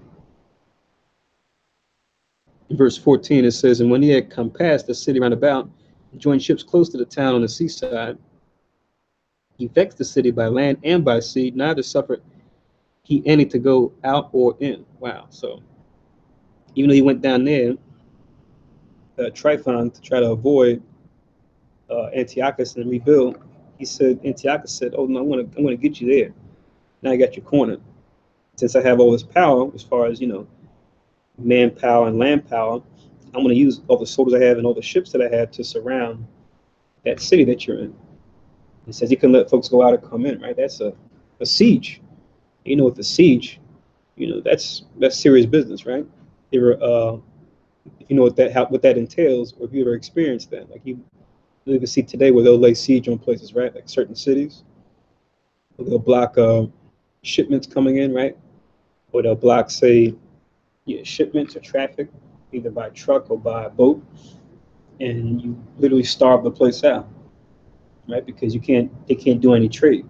verse 14, it says, and when he had come past the city round about, and joined ships close to the town on the seaside, he vexed the city by land and by sea, neither suffered he any to go out or in. Wow. So even though he went down there, Tryphon, to try to avoid Antiochus and rebuild, Antiochus said, oh no, I'm gonna get you there. Now I got you cornered. Since I have all this power, as far as manpower and land power, I'm going to use all the soldiers I have and all the ships that I have to surround that city that you're in. He says you can let folks go out or come in, right? That's a siege. With the siege, that's serious business, right? If you know what that entails, or if you ever experienced that, like you can see today where they'll lay siege on places, right? Like certain cities, they'll block shipments coming in, right? Or they'll block, say, shipments or traffic, either by truck or by boat, and you literally starve the place out, right? Because they can't do any trade,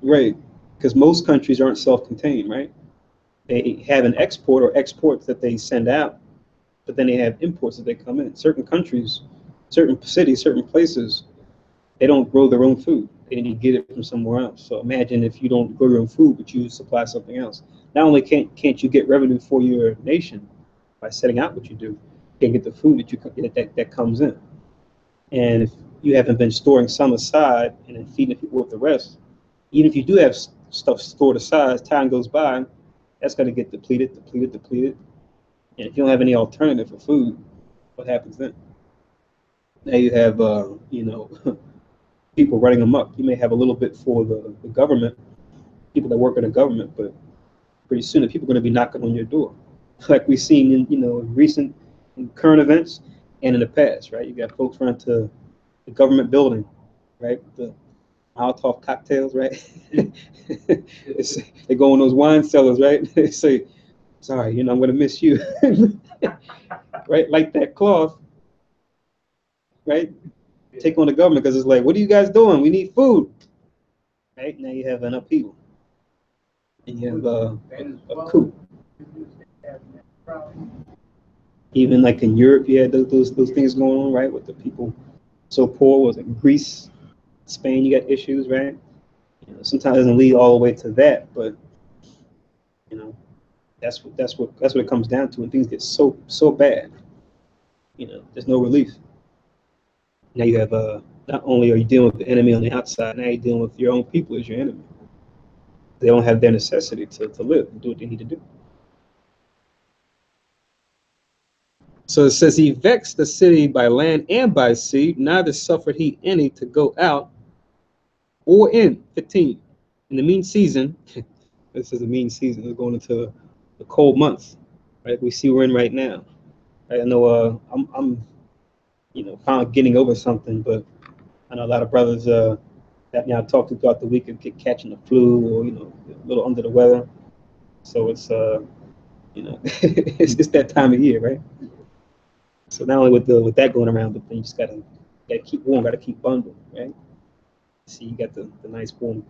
right? Because most countries aren't self-contained, right? They have an export or exports that they send out, but then they have imports that they come in. Certain countries, certain cities, certain places, they don't grow their own food. They need to get it from somewhere else. So imagine if you don't grow your own food, but you supply something else. Not only can't you get revenue for your nation by setting out what you do, you can get the food that comes in. And if you haven't been storing some aside and then feeding people with the rest, even if you do have stuff stored aside, as time goes by, that's going to get depleted. And if you don't have any alternative for food, what happens then? Now you have, people running amok. You may have a little bit for the government, people that work in the government, but pretty soon the people are going to be knocking on your door, like we've seen in current events and in the past, right? You got folks run to the government building, right? The Molotov cocktails, right? They go in those wine cellars, right? They say, sorry, I'm going to miss you, right? Like that cloth, right? Take on the government because it's like, what are you guys doing? We need food, right? Now you have enough people. and you have a coup. Even like in Europe, you had those things going on, right? With the people so poor. Was it Greece, Spain? You got issues, right? Sometimes it doesn't lead all the way to that, but you know, that's what it comes down to. When things get so bad, there's no relief. Now you have not only are you dealing with the enemy on the outside, now you're dealing with your own people as your enemy. They don't have their necessity to live and do what they need to do. So it says, he vexed the city by land and by sea, neither suffered he any to go out or in. 15. In the mean season, this is a mean season, we're going into the cold months, right? We see we're in right now. Right? I know I'm kind of getting over something, but I know a lot of brothers that I talk to throughout the week and get catching the flu or a little under the weather. So it's it's that time of year, right? So not only with that going around, but then you just gotta keep warm, gotta keep bundled, right? See, you got the nice warm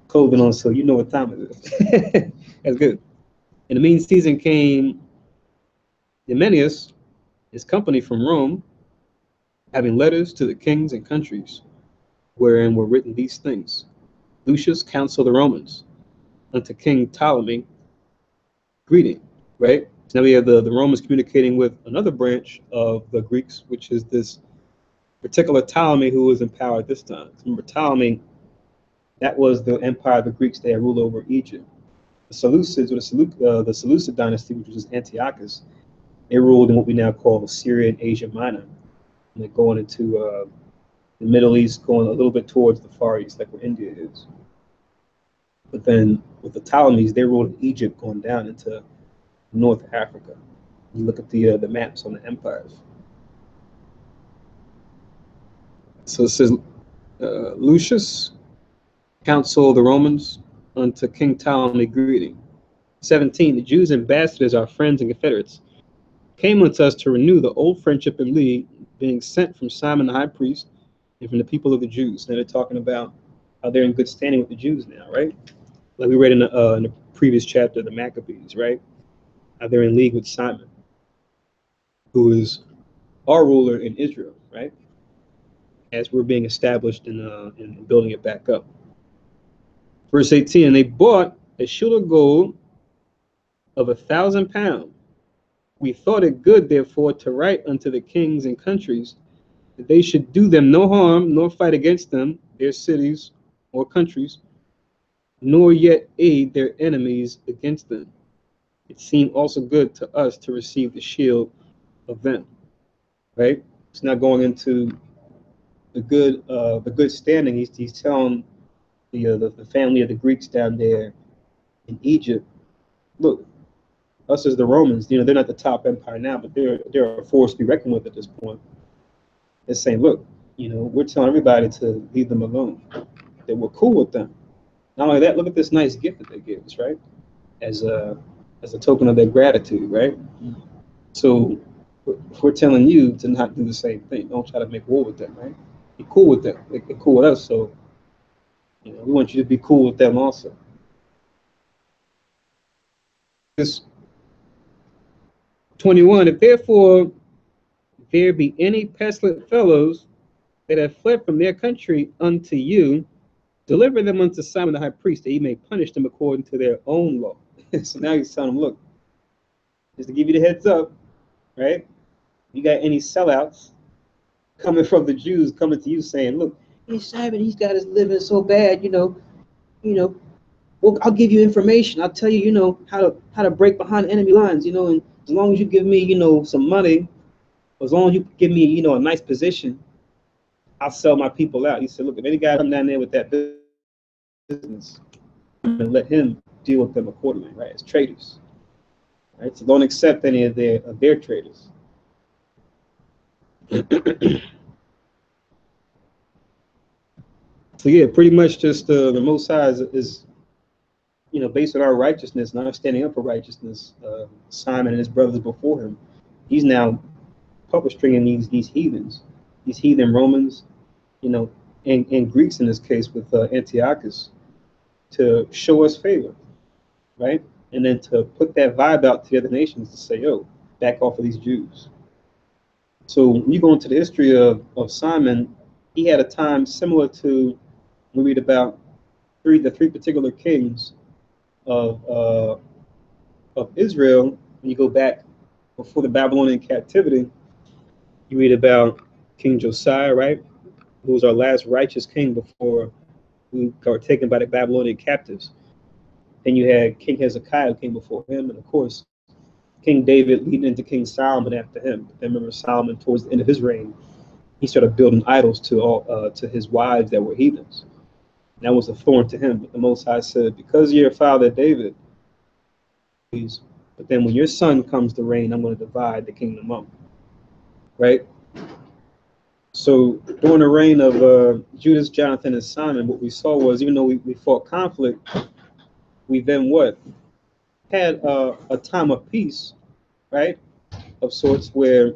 clothing on, so you know what time it is. That's good. In the mean season came Hymenius, his company from Rome, having letters to the kings and countries, wherein were written these things. Lucius counsel the Romans unto King Ptolemy, greeting, right? So now we have the Romans communicating with another branch of the Greeks, which is this particular Ptolemy who was in power at this time. Remember, Ptolemy, that was the empire of the Greeks that ruled over Egypt. The Seleucids, or the Seleucid dynasty, which was Antiochus, they ruled in what we now call Syria and Asia Minor. And they're going into the Middle East, going a little bit towards the Far East, like where India is. But then with the Ptolemies, they ruled in Egypt, going down into North Africa. You look at the maps on the empires. So it says, Lucius counsel the Romans unto King Ptolemy greeting. 17. The Jews ambassadors, our friends and confederates, came unto us to renew the old friendship and league, being sent from Simon the high priest and from the people of the Jews. Now they're talking about how they're in good standing with the Jews now, right? Like we read in the previous chapter, the Maccabees, right? How they're in league with Simon, who is our ruler in Israel, right? As we're being established and building it back up. Verse 18, and they bought a shekel of gold of 1,000 pounds. We thought it good, therefore, to write unto the kings and countries that they should do them no harm, nor fight against them, their cities or countries, nor yet aid their enemies against them. It seemed also good to us to receive the shield of them. Right? It's not going into the good standing. He's telling the family of the Greeks down there in Egypt, look, us as the Romans, they're not the top empire now, but they're a force to be reckoned with at this point. They're saying, look, we're telling everybody to leave them alone, that we're cool with them. Not only that, look at this nice gift that they gave us, right? As a token of their gratitude, right? So we're telling you to not do the same thing. Don't try to make war with them, right? Be cool with them. They're cool with us, so we want you to be cool with them also. This 21, if therefore there be any pestilent fellows that have fled from their country unto you, deliver them unto Simon the high priest, that he may punish them according to their own law. So now he's telling them, look, just to give you the heads up, right? You got any sellouts coming from the Jews coming to you saying, look, hey Simon, he's got us living so bad, well, I'll give you information. I'll tell you, how to break behind enemy lines, and as long as you give me, some money, as long as you give me, a nice position, I'll sell my people out. He said, look, if any guy come down there with that business, and let him deal with them accordingly, right? As traders. Right? So don't accept any of their traders. So yeah, pretty much just the Most High is based on our righteousness and understanding of righteousness. Simon and his brothers before him, he's now puppet stringing these heathens, these heathen Romans, and Greeks in this case with Antiochus, to show us favor, right? And then to put that vibe out to the other nations to say, yo, back off of these Jews. So when you go into the history of Simon, he had a time similar to, we read about the three particular kings of Israel. When you go back before the Babylonian captivity, you read about King Josiah, right? Who was our last righteous king before we got taken by the Babylonian captives. Then you had King Hezekiah who came before him, and of course, King David leading into King Solomon after him. But then remember Solomon towards the end of his reign, he started building idols to his wives that were heathens. And that was a thorn to him. But the Most High said, because you're your father David, but then when your son comes to reign, I'm going to divide the kingdom up. Right? So during the reign of Judas, Jonathan, and Simon, what we saw was, even though we fought conflict, we then what? Had a time of peace, right? Of sorts, where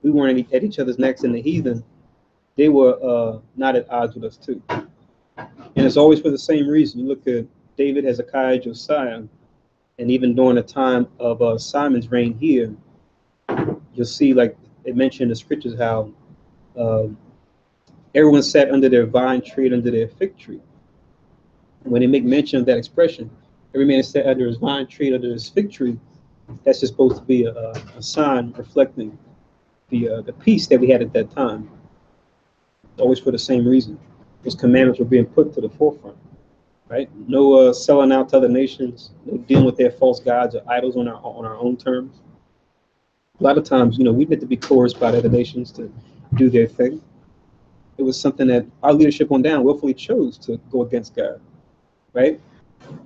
we weren't at each other's necks, and the heathen, they were not at odds with us too. And it's always for the same reason. You look at David, Hezekiah, Josiah, and even during the time of Simon's reign here, you'll see, like it mentioned in the scriptures, how everyone sat under their vine tree and under their fig tree. When they make mention of that expression, every man sat under his vine tree, under his fig tree, that's just supposed to be a sign reflecting the peace that we had at that time. Always for the same reason. Those commandments were being put to the forefront, right? No selling out to other nations, no dealing with their false gods or idols on our own terms. A lot of times, we need to be coerced by the other nations to do their thing. It was something that our leadership on down willfully chose to go against God, right?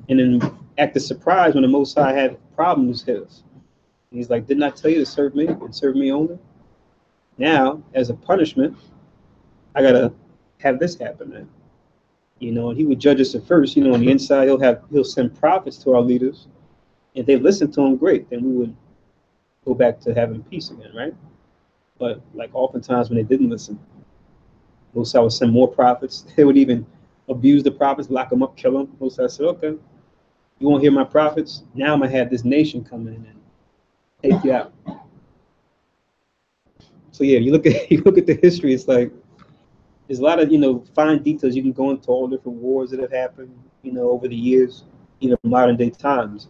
And then acted surprised when the Most High had problems hit us. And he's like, didn't I tell you to serve me and serve me only? Now, as a punishment, I gotta have this happen, man. And he would judge us at first. On the inside, he'll send prophets to our leaders. If they listen to him, great. Then we would go back to having peace again, right? But like oftentimes when they didn't listen, Most High would send more prophets. They would even abuse the prophets, lock them up, kill them. Most High said, okay, you won't hear my prophets? Now I'm gonna have this nation come in and take you out. So yeah, you look at the history, it's like there's a lot of fine details. You can go into all different wars that have happened, over the years, even modern day times.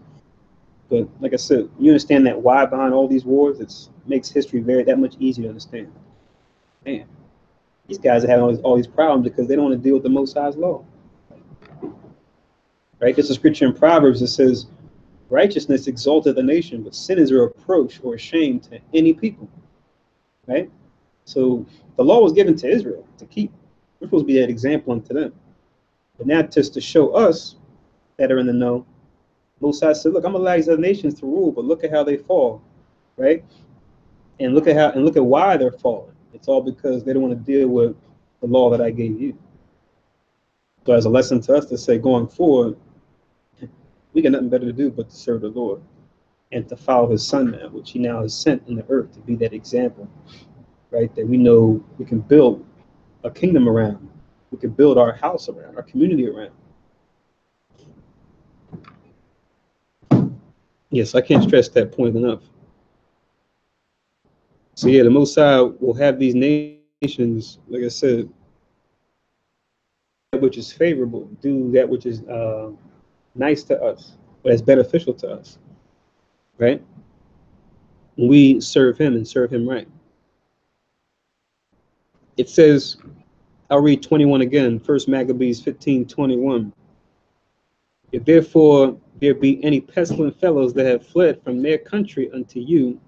But like I said, you understand that why behind all these wars, it makes history that much easier to understand. Man, these guys are having all these problems because they don't want to deal with the Most High's law. Right? There's a scripture in Proverbs that says, righteousness exalteth a nation, but sin is a reproach or a shame to any people. Right? So the law was given to Israel to keep. We're supposed to be that example unto them. But now just to show us that are in the know, Most High said, look, I'm gonna allow these other nations to rule, but look at how they fall, right? And look at why they're falling. It's all because they don't want to deal with the law that I gave you. So as a lesson to us to say, going forward, we got nothing better to do but to serve the Lord and to follow his son now, which he now has sent in the earth to be that example, right? That we know we can build a kingdom around. We can build our house around, our community around. Yes, I can't stress that point enough. So yeah, the Most High will have these nations, like I said, that which is favorable, do that which is nice to us, but it's beneficial to us, right? When we serve him and serve him right. It says, I'll read 21 again, 1 Maccabees 15:21. If therefore there be any pestilent fellows that have fled from their country unto you,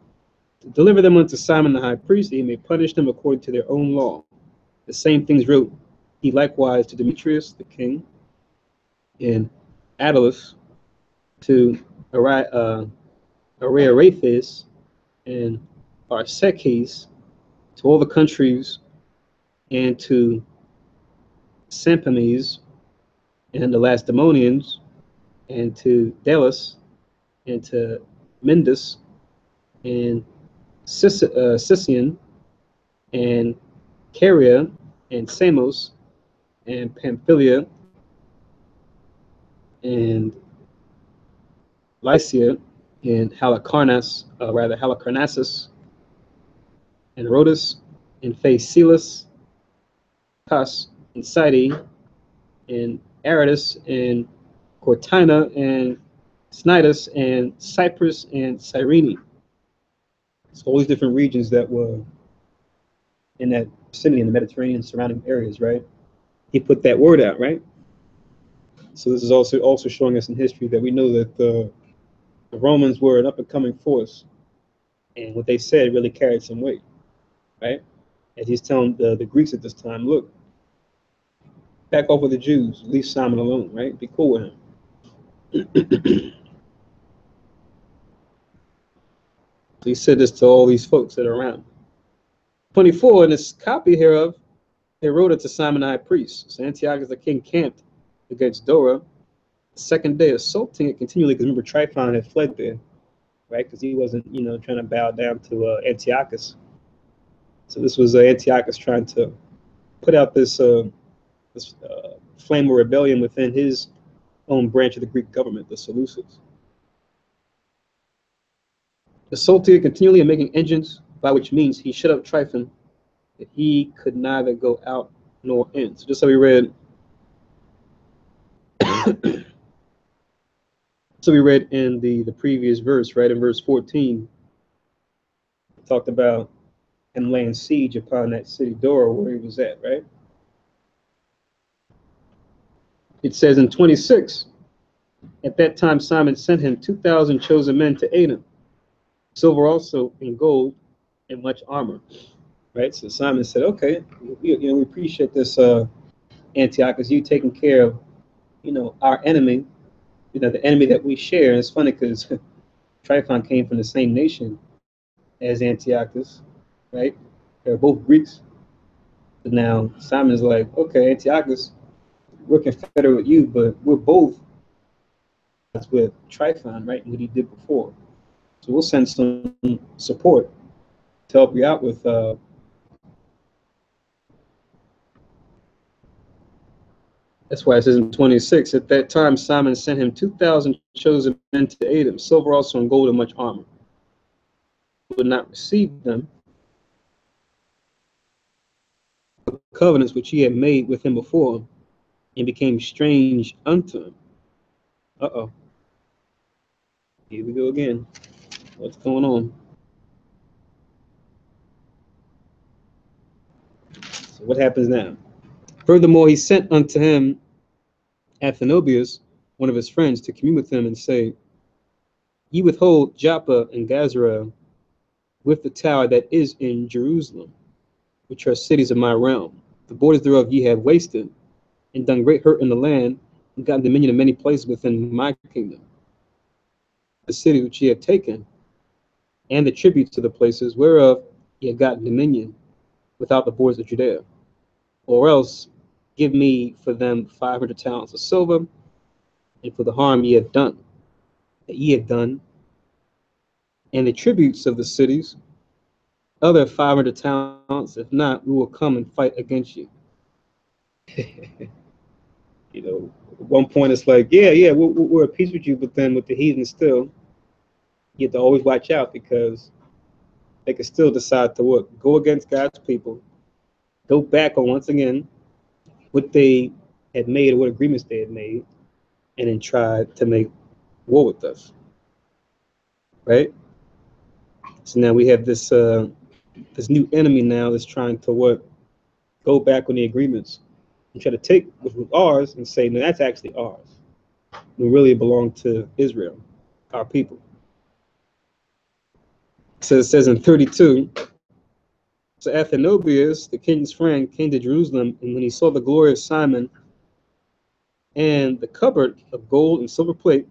deliver them unto Simon the high priest, that he may punish them according to their own law. The same things wrote he likewise to Demetrius the king, and Attalus, to Ariarathes and Arsaces, to all the countries, and to Sampames and the Lacedaemonians, and to Delos, and to Mindus, and Sicyon, and Caria, and Samos, and Pamphylia, and Lycia, and Halicarnassus, and Rhodus, and Phaselis, Cus, and Sidon, and Aradus, and Cortina, and Cnidus, and Cyprus, and Cyrene. So all these different regions that were in that vicinity in the Mediterranean surrounding areas, right? He put that word out, right? So this is also showing us in history that we know that the Romans were an up and coming force, and what they said really carried some weight, right? As he's telling the Greeks at this time, look, back off with the Jews, leave Simon alone, right? Be cool with him. So he said this to all these folks that are around. 24, in this copy hereof, they wrote it to Simon the high priest. So Antiochus the king camped against Dora, the second day assaulting it continually, because remember Tryphon had fled there, right? Because he wasn't, trying to bow down to Antiochus. So this was Antiochus trying to put out this flame of rebellion within his own branch of the Greek government, the Seleucids. Assaulting it continually and making engines, by which means he shut up Tryphon, that he could neither go out nor in. So just so we read, in the previous verse, right, in verse 14, talked about him laying siege upon that city Dora where he was at, right? It says in 26, at that time Simon sent him 2,000 chosen men to aid him, silver also and gold and much armor, right? So Simon said, okay, we appreciate this, Antiochus, you taking care of, our enemy, the enemy that we share. And it's funny because Tryphon came from the same nation as Antiochus, right? They're both Greeks. But now Simon's like, okay, Antiochus, we're confederate with you, but we're both with Tryphon, right? And what he did before. So we'll send some support to help you out with that's why it says in 26, at that time Simon sent him 2,000 chosen men to aid him, silver also and gold and much armor. He would not receive them, the covenants which he had made with him before, and became strange unto him. Uh-oh. Here we go again. What's going on? So what happens now? Furthermore, he sent unto him Athenobius, one of his friends, to commune with him and say, ye withhold Joppa and Gazra with the tower that is in Jerusalem, which are cities of my realm. The borders thereof ye have wasted, and done great hurt in the land, and gotten dominion in many places within my kingdom. The city which ye have taken, and the tributes to the places whereof ye have gotten dominion without the borders of Judea. Or else give me for them 500 talents of silver, and for the harm ye have done, and the tributes of the cities, other 500 talents. If not, we will come and fight against you. At one point it's like, yeah, we're at peace with you, but then with the heathen still, you have to always watch out because they can still decide to go against God's people, go back on once again what they had made or what agreements they had made, and then try to make war with us, right? So now we have this new enemy now that's trying to go back on the agreements and try to take what was ours and say, no, that's actually ours. We really belong to Israel, our people. So it says in 32, so Athenobius, the king's friend, came to Jerusalem, and when he saw the glory of Simon and the cupboard of gold and silver plate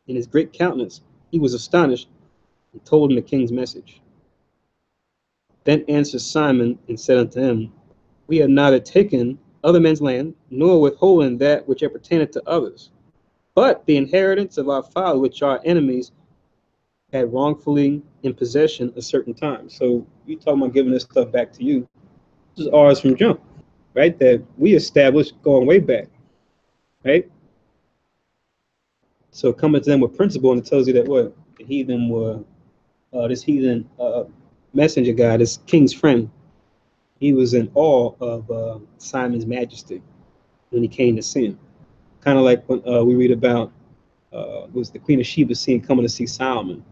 in his great countenance, he was astonished and told him the king's message. Then answered Simon and said unto him, we have neither taken other men's land, nor withholden that which appertaineth to others, but the inheritance of our father, which our enemies had wrongfully in possession a certain time. So you talking about giving this stuff back to you. This is ours from jump, right? That we established going way back, right? So coming to them with principle, and it tells you that what the heathen were, this heathen messenger guy, this king's friend, he was in awe of Simon's majesty when he came to see him. Kind of like when we read about was the Queen of Sheba seen coming to see Solomon.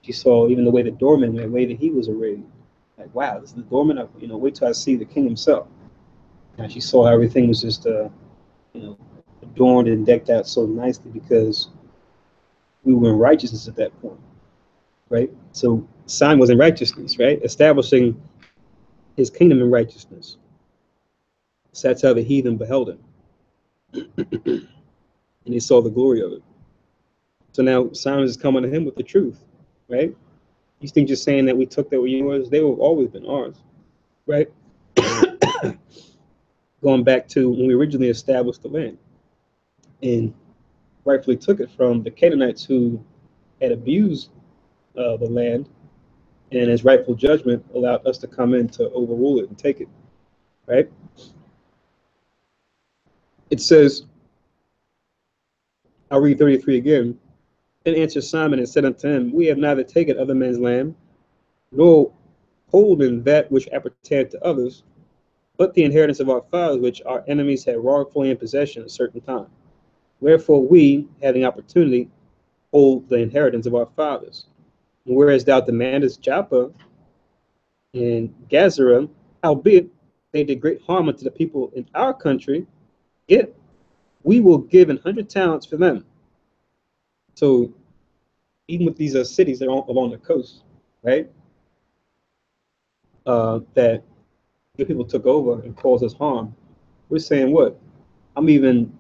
She saw even the way the doorman, the way that he was arrayed. Like, wow, this is the doorman. Wait till I see the king himself. And she saw how everything was just, adorned and decked out so nicely because we were in righteousness at that point, right? So Simon was in righteousness, right? Establishing his kingdom in righteousness. So that's how the heathen beheld him. And they saw the glory of it. So now Simon is coming to him with the truth, right? These things just saying that we took that were yours, they have always been ours, right? Going back to when we originally established the land and rightfully took it from the Canaanites who had abused the land, and as rightful judgment allowed us to come in to overrule it and take it, right? It says, I'll read 33 again. Then answered Simon and said unto him, we have neither taken other men's land, nor holden that which appertained to others, but the inheritance of our fathers, which our enemies had wrongfully in possession at a certain time. Wherefore we, having opportunity, hold the inheritance of our fathers. And whereas thou demandest Joppa and Gazara, howbeit they did great harm unto the people in our country, yet we will give 100 talents for them. So even with these cities that are along the coast, right, that the people took over and caused us harm, we're saying what? I'm even,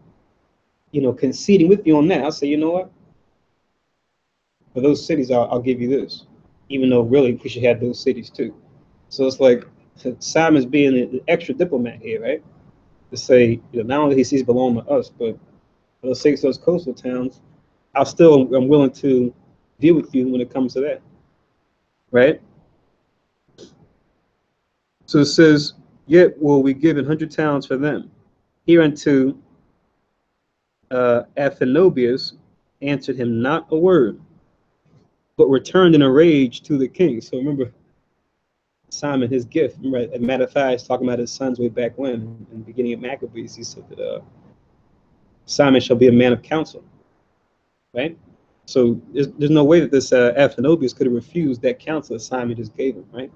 conceding with you on that. I'll say, you know what? For those cities, I'll give you this, even though really we should have those cities too. So it's like Simon's being an extra diplomat here, right? To say, not only these cities belong to us, but for the sake of those coastal towns, I'm willing to deal with you when it comes to that, right? So it says, yet will we give 100 talents for them. Hereunto Athenobius answered him not a word, but returned in a rage to the king. So remember, Simon, his gift. Remember, as a matter of fact, he's talking about his sons way back when, in the beginning of Maccabees, he said that Simon shall be a man of counsel, right? So there's no way that this Athenobius could have refused that counsel that Simon just gave him, right?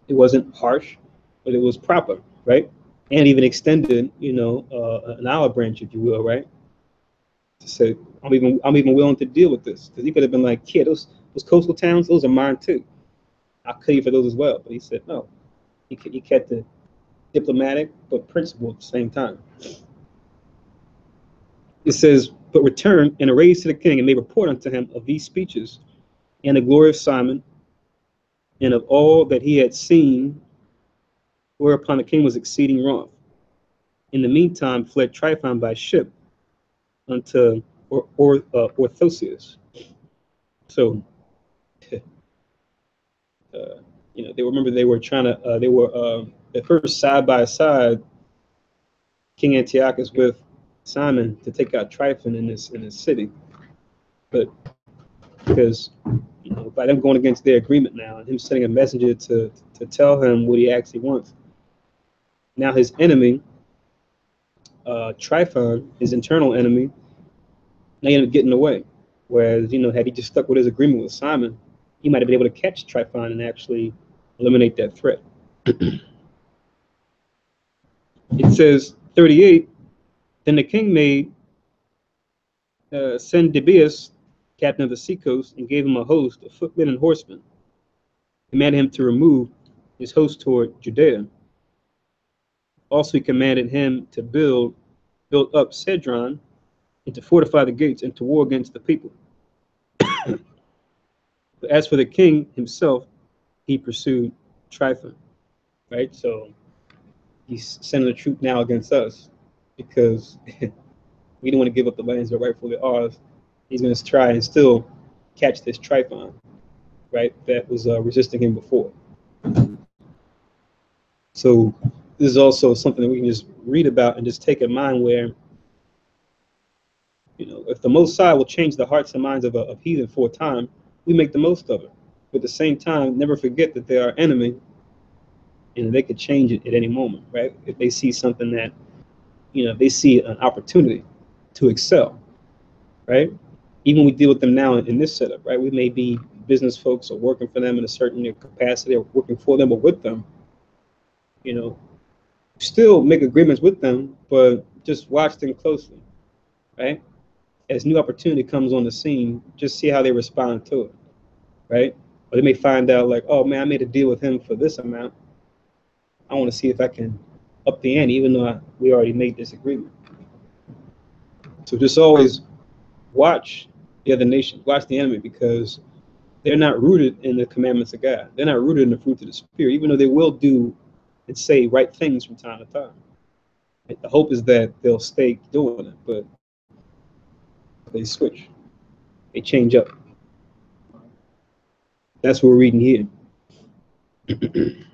It wasn't harsh, but it was proper, right? And even extended, an olive branch, if you will, right? To say, I'm even willing to deal with this, because he could have been like, yeah, those coastal towns, those are mine too. I'll kill you for those as well. But he said no. He kept it diplomatic but principled at the same time. It says, but return and raise to the king and made report unto him of these speeches and the glory of Simon and of all that he had seen, whereupon the king was exceeding wroth. In the meantime fled Tryphon by ship unto Orthosius. So, they were trying to, they were at first side by side, King Antiochus with Simon to take out Tryphon in this city. But because, by them going against their agreement now and him sending a messenger to tell him what he actually wants, now his enemy, Tryphon, his internal enemy, now he ended up getting away. Whereas, had he just stuck with his agreement with Simon, he might have been able to catch Tryphon and actually eliminate that threat. It says 38, then the king made Sendibius captain of the seacoast and gave him a host of footmen and horsemen, commanded him to remove his host toward Judea. Also he commanded him to build up Cedron and to fortify the gates and to war against the people. But as for the king himself, he pursued Tryphon, right? So he's sending a troop now against us because we don't want to give up the lands that are rightfully ours. He's going to try and still catch this Tryphon, right? That was resisting him before. So this is also something that we can just read about and just take in mind where, You know, if the Most High will change the hearts and minds of heathen for a time, we make the most of it. But at the same time, never forget that they're our enemy, and they could change it at any moment, right? If they see something that, you know, they see an opportunity to excel, right? Even we deal with them now in this setup, right? We may be business folks or working for them in a certain capacity, or working for them or with them, you know, still make agreements with them, but just watch them closely, right? As new opportunity comes on the scene, just see how they respond to it, right? Or they may find out like, oh man, I made a deal with him for this amount. I want to see if I can up the ante, even though we already made this agreement. So just always watch the other nations, watch the enemy, because they're not rooted in the commandments of God. They're not rooted in the fruit of the Spirit, even though they will do and say right things from time to time. The hope is that they'll stay doing it, but they switch, they change up. That's what we're reading here. And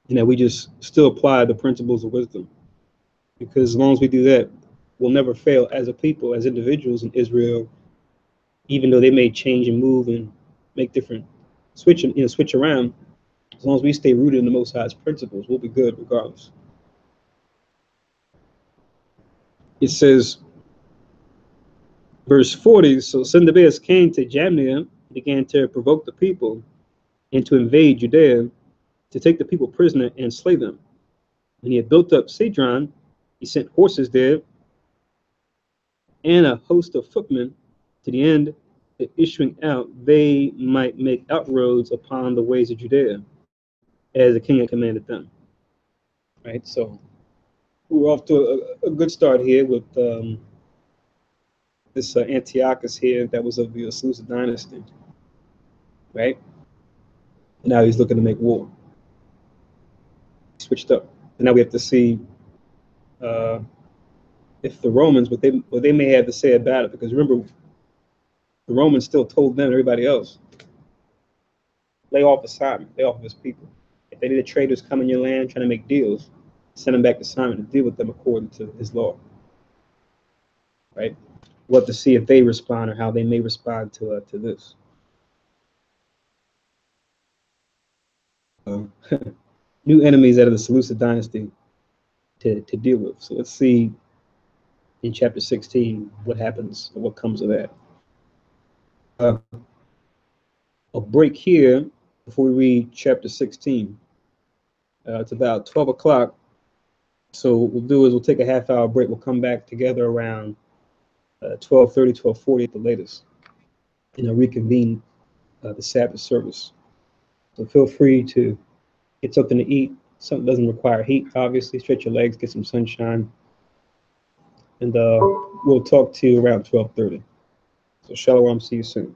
that we just still apply the principles of wisdom. Because as long as we do that, we'll never fail as a people, as individuals in Israel, even though they may change and move and make different switch around. As long as we stay rooted in the Most High's principles, we'll be good regardless. It says, verse 40, so Sennacherib came to Jamnia and began to provoke the people and to invade Judea, to take the people prisoner and slay them. When he had built up Sidron, he sent horses there and a host of footmen, to the end that issuing out they might make outroads upon the ways of Judea, as the king had commanded them. Right, so we're off to a good start here with this Antiochus here that was of the Seleucid dynasty, right? And now he's looking to make war. He switched up, and now we have to see if the Romans, what they may have to say about it, because remember, the Romans still told them, everybody else, lay off Simon, lay off his people. If any of the traders come in your land trying to make deals, send them back to Simon to deal with them according to his law. Right? We'll have to see if they respond or how they may respond to this. New enemies out of the Seleucid dynasty to deal with. So let's see in chapter 16 what happens or what comes of that. A break here before we read chapter 16. It's about 12 o'clock. So what we'll do is we'll take a half-hour break. We'll come back together around 12:30, 12:40 at the latest, and reconvene the Sabbath service. So feel free to get something to eat. Something doesn't require heat, obviously. Stretch your legs, get some sunshine, and we'll talk to you around 12:30. So shalom, see you soon.